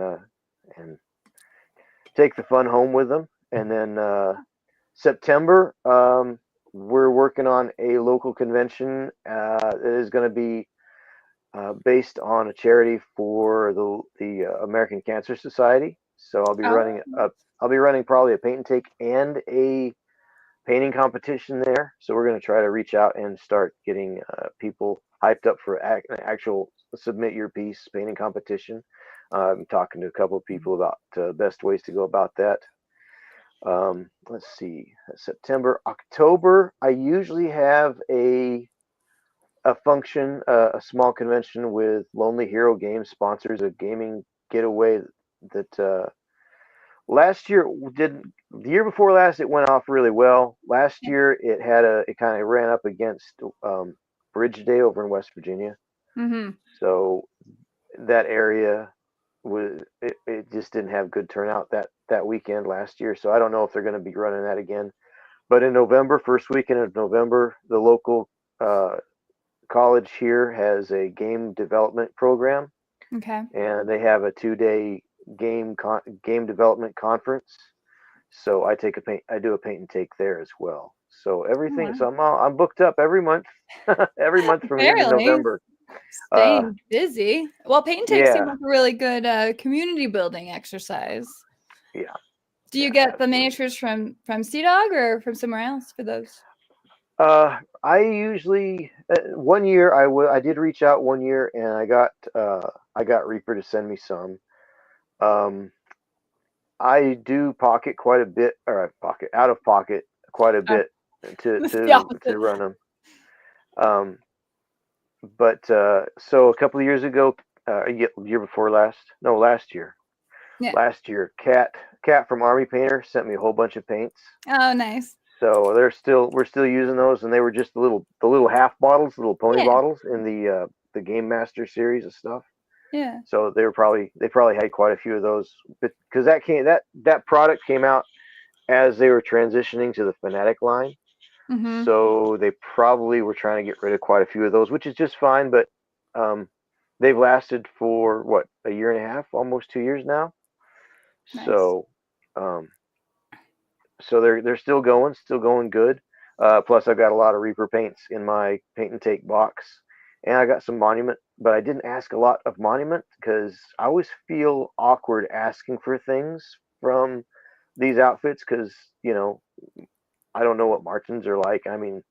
take the fun home with them. And then September, we're working on a local convention that is going to be based on a charity for the American Cancer Society. So I'll be running probably a paint and take and a painting competition there. So we're going to try to reach out and start getting people hyped up for an actual submit your piece painting competition. I'm talking to a couple of people about best ways to go about that. Let's see, September, October. I usually have a function, a small convention with Lonely Hero Games sponsors a gaming getaway that last year the year before last it went off really well. Last year it kind of ran up against Bridge Day over in West Virginia. Mm-hmm. So that area it just didn't have good turnout that weekend last year. So I don't know if they're going to be running that again. But in November, first weekend of November, the local college here has a game development program. Okay. And they have a 2-day game development conference. So I do a paint and take there as well. So everything. Oh, wow. So I'm booked up every month, every month from here to November. Staying busy. Well, paint and take seems like a really good community building exercise. Yeah. Do you get the miniatures from Sea Dog or from somewhere else for those? I usually 1 year I did reach out 1 year and I got Reaper to send me some. I do pocket quite a bit, or out of pocket quite a bit to run them. But so a couple of years ago, year before last year. Yeah. Last year, Cat from Army Painter sent me a whole bunch of paints. Oh, nice. So we're still using those, and they were just the little half bottles, little pony bottles in the Game Master series of stuff. Yeah. So they probably had quite a few of those, because that product came out as they were transitioning to the Fanatic line. Mm-hmm. So they probably were trying to get rid of quite a few of those, which is just fine. But they've lasted for what, a year and a half, almost 2 years now. Nice. So, so they're still going good. Plus, I've got a lot of Reaper paints in my paint and take box, and I got some Monument, but I didn't ask a lot of Monument because I always feel awkward asking for things from these outfits because I don't know what Martins are like. I mean,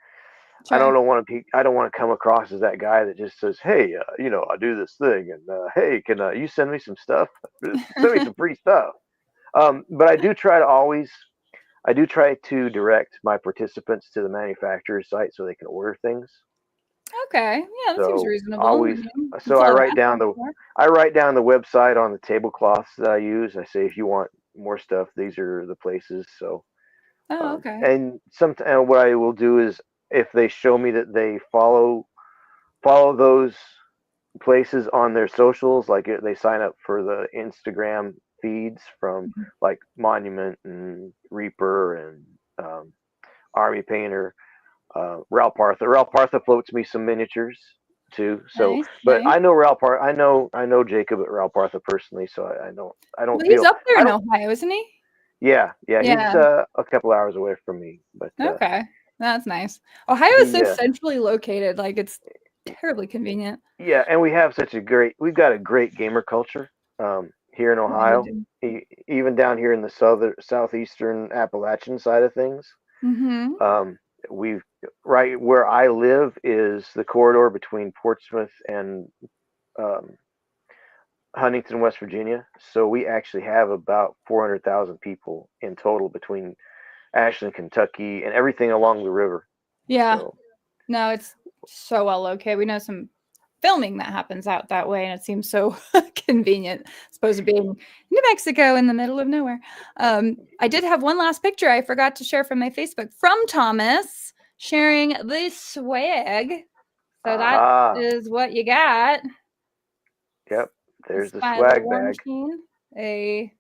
I Sure. don't want to come across as that guy that just says, "Hey, I do this thing, and hey, can you send me some stuff? Send me some free stuff." But I do try to direct my participants to the manufacturer's site so they can order things. Okay. Yeah, that seems So reasonable. always, That's so all I I've write asked down for. the website on the tablecloths that I use. I say if you want more stuff, these are the places. So Oh, okay. and what I will do is if they show me that they follow those places on their socials, like they sign up for the Instagram feeds from Mhm. like Monument and Reaper and Army Painter, Ralph Partha. Ralph Partha floats me some miniatures too. So, Nice, but nice. I know I know Jacob at Ralph Partha personally, so I don't Well, he's feel up there I in don't. Ohio, isn't he? Yeah, he's Yeah. a couple hours away from me, but Okay. That's nice. Ohio is so he centrally located. Like, it's terribly convenient. yeah, and we've got a great gamer culture here in Yeah, you Ohio, do. even down here in the southeastern Appalachian side of things. Mm-hmm. We've right where I live is the corridor between Portsmouth and um, Huntington, West Virginia. So we actually have about 400,000 people in total between Ashland, Kentucky, and everything along the river. Yeah. So No, it's so well located. We know some filming that happens out that way, and it seems so convenient. Supposed to be in New Mexico in the middle of nowhere. I did have one last picture I forgot to share from my Facebook from Thomas sharing the swag. So that is what you got. yep, there's the By the swag War bag. Machine, a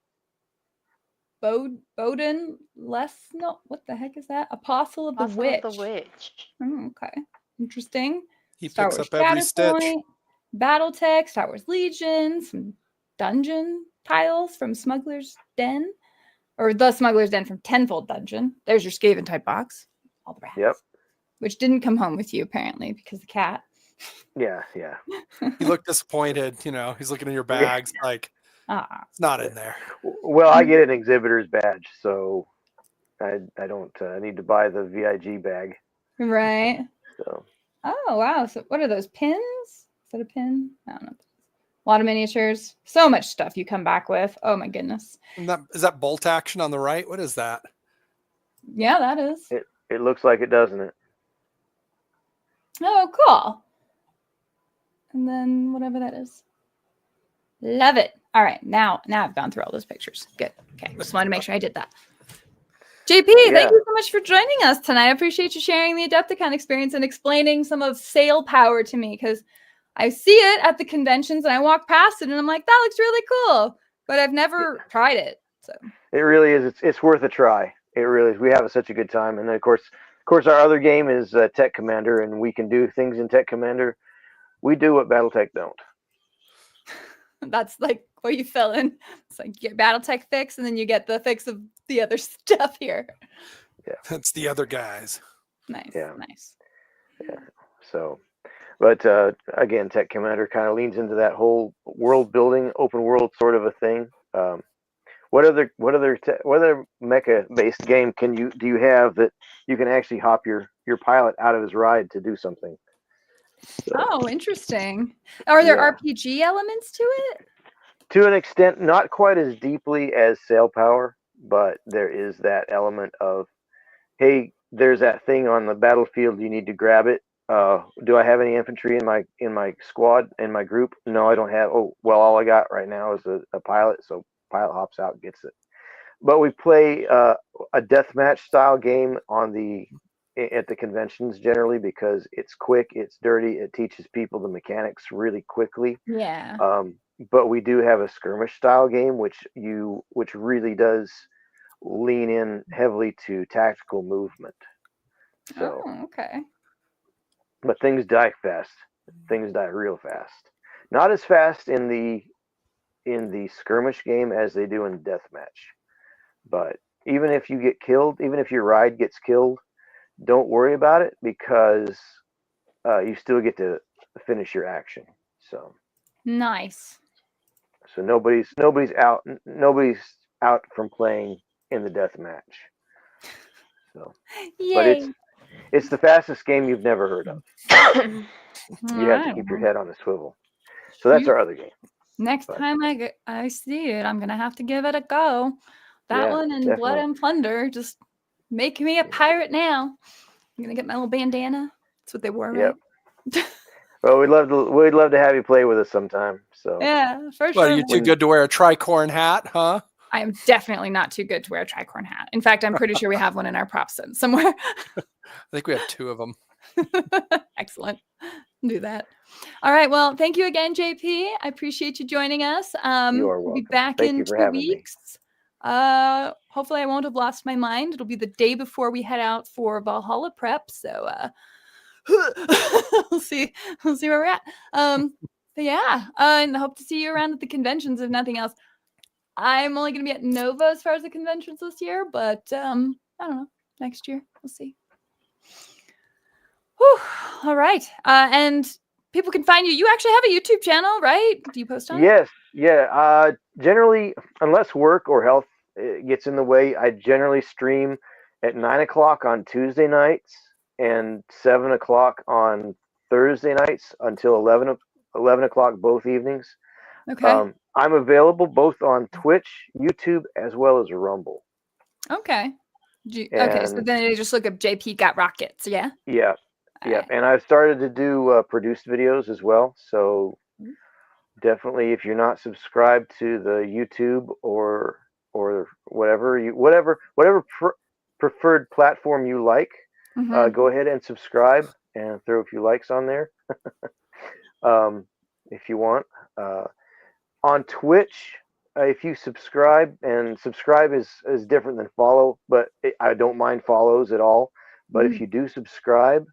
Bowden no, what the heck is that? Apostle of the Apostle Witch. of the Witch. Okay, interesting. He Star picks Wars up every stitch. Shatterpoint, BattleTech, Star Wars Legion, some dungeon tiles from Smuggler's Den, or the Smuggler's Den from Tenfold Dungeon. There's your Skaven type box. All the rats. Yep. Which didn't come home with you apparently because the cat. Yeah. He looked disappointed. He's looking in your bags like it's not in there. Well, I get an exhibitor's badge, so I don't need to buy the VIG bag. Right. So. Oh wow! So what are those pins? Is that a pin? I don't know. A lot of miniatures. So much stuff you come back with. Oh my goodness. And is that bolt action on the right? What is that? Yeah, that is. It looks like it, doesn't it? Oh, cool. And then whatever that is. Love it. All right, now I've gone through all those pictures. Good. Okay, just wanted to make sure I did that. JP, thank you so much for joining us tonight. I appreciate you sharing the Adepticon experience and explaining some of Sail Power to me because I see it at the conventions and I walk past it and I'm like, that looks really cool, but I've never tried it. So it really is. It's worth a try. It really is. We have such a good time, and then, of course, our other game is Tech Commander, and we can do things in Tech Commander. We do what BattleTech don't. That's like what you fill in. It's like you get BattleTech fix, and then you get the fix of the other stuff here. Yeah, that's the other guys. Nice. Yeah. Nice. Yeah. So, but again, Tech Commander kind of leans into that whole world building, open world sort of a thing. What other mecha based game do you have that you can actually hop your pilot out of his ride to do something? So, oh, interesting. Are there RPG elements to it? To an extent, not quite as deeply as Sail Power, but there is that element of, hey, there's that thing on the battlefield, you need to grab it. Do I have any infantry in my squad, in my group? No, I don't have. Oh, well, all I got right now is a pilot, so pilot hops out and gets it. But we play a deathmatch style game at the conventions generally because it's quick, it's dirty, it teaches people the mechanics really quickly. Yeah. But we do have a skirmish style game which really does lean in heavily to tactical movement. So, okay. but things die fast. Things die real fast. Not as fast in the skirmish game as they do in deathmatch. But even if you get killed, even if your ride gets killed, don't worry about it because you still get to finish your action. So Nice. so nobody's out from playing in the deathmatch. So, but Yay. it's the fastest game you've never heard of. You have to keep your head on a swivel. So that's our other game. Next But- time I see it, I'm gonna have to give it a go. That Yeah, one and Blood definitely. and Plunder just make me a pirate now. I'm gonna get my little bandana. That's what they wore, right? Yep. Well, we'd love to have you play with us sometime. So Yeah, for Well, sure. you too good to wear a tricorn hat, huh? I am definitely not too good to wear a tricorn hat. In fact, I'm pretty sure we have one in our prop set somewhere. I think we have 2 of them. Excellent. Do that. All right. Well, thank you again, JP. I appreciate you joining us. You are We'll be welcome. back Thank in you for 2 having me. weeks. Hopefully I won't have lost my mind. It'll be the day before we head out for Valhalla prep. So we'll see where we're at. But yeah, and I hope to see you around at the conventions if nothing else. I'm only gonna be at Nova as far as the conventions this year, but I don't know. Next year, we'll see. Whew. All right. And people can find you. You actually have a YouTube channel, right? Do you post on it? yes, yeah. Generally, unless work or health gets in the way, I generally stream at 9 o'clock on Tuesday nights and 7 o'clock on Thursday nights until 11 o'clock both evenings. Okay. I'm available both on Twitch, YouTube, as well as Rumble. Okay. Okay. So And- then they just look up JP Got Rockets. Yeah. Yeah, All yeah. right. And I've started to do produced videos as well. So Mhm. definitely, if you're not subscribed to the YouTube or whatever preferred platform you like, Mhm. go ahead and subscribe and throw a few likes on there if you want. On Twitch, if you subscribe, and subscribe is different than follow, but I don't mind follows at all. But if you do subscribe,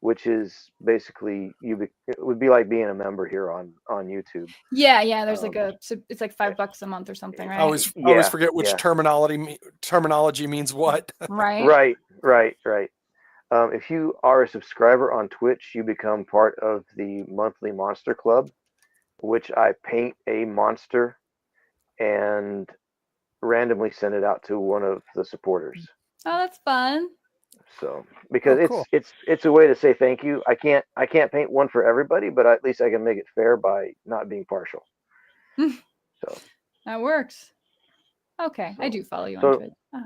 which is basically it would be like being a member here on YouTube. Yeah. There's like it's like $5 a month or something, right? I always Yeah, forget which yeah. terminology means what. Right. Right. If you are a subscriber on Twitch, you become part of the monthly Monster Club, which I paint a monster and randomly send it out to one of the supporters. Oh, that's fun. So because cool. it's a way to say thank you. I can't paint one for everybody, but at least I can make it fair by not being partial. So That works. Okay. I So- do follow you on so- Twitch. Ah.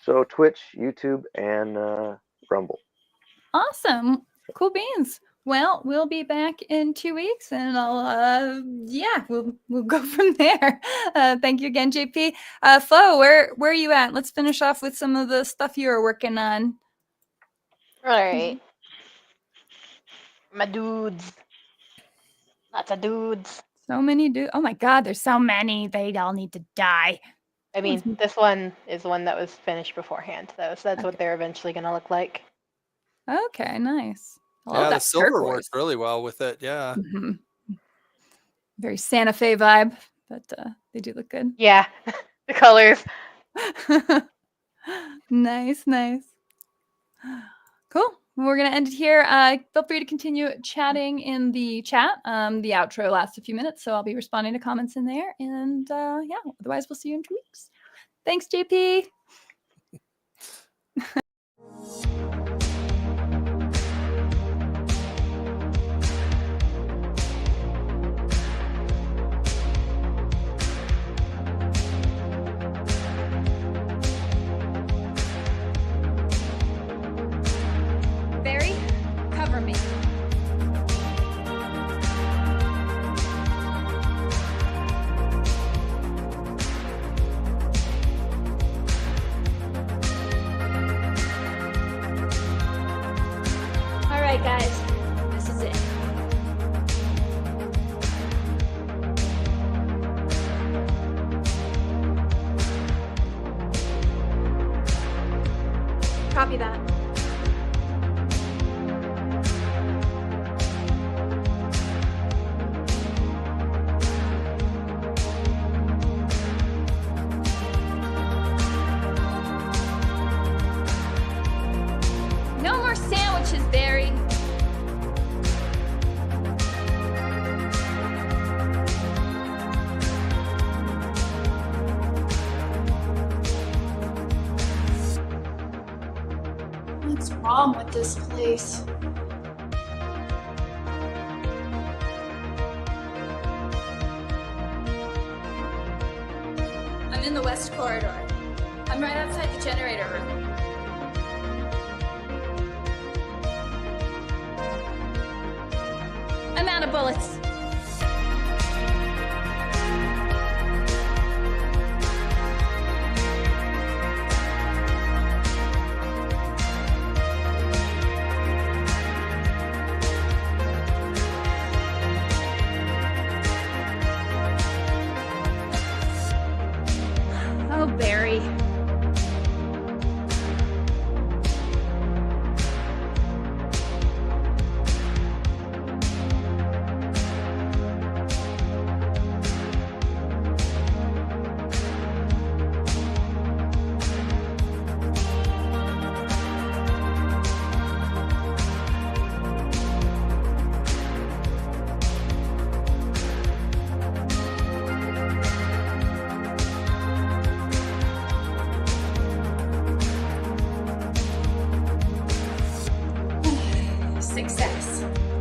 so Twitch, YouTube, and Rumble. Awesome. Cool beans. Well, we'll be back in 2 weeks and I'll we'll go from there. Thank you again, JP. Flo, where are you at? Let's finish off with some of the stuff you were working on. All right. My dudes. Lots of dudes. So many oh my god, there's so many. They all need to die. I mean, this one is the one that was finished beforehand, though, so that's what they're eventually going to look like. Okay, nice. I love Yeah, that the silver turquoise. works really well with it. Yeah. Mhm. Very Santa Fe vibe, but they do look good. Yeah, the colors. Nice. Cool. We're going to end it here. Feel free to continue chatting in the chat. The outro lasts a few minutes, so I'll be responding to comments in there. And otherwise, we'll see you in 2 weeks. Thanks, JP. Barry, cover me. All right, guys, this is it. Copy that. this place. I'm in the west corridor. I'm right outside the generator room. I'm out of bullets. Oh, Barry. Success.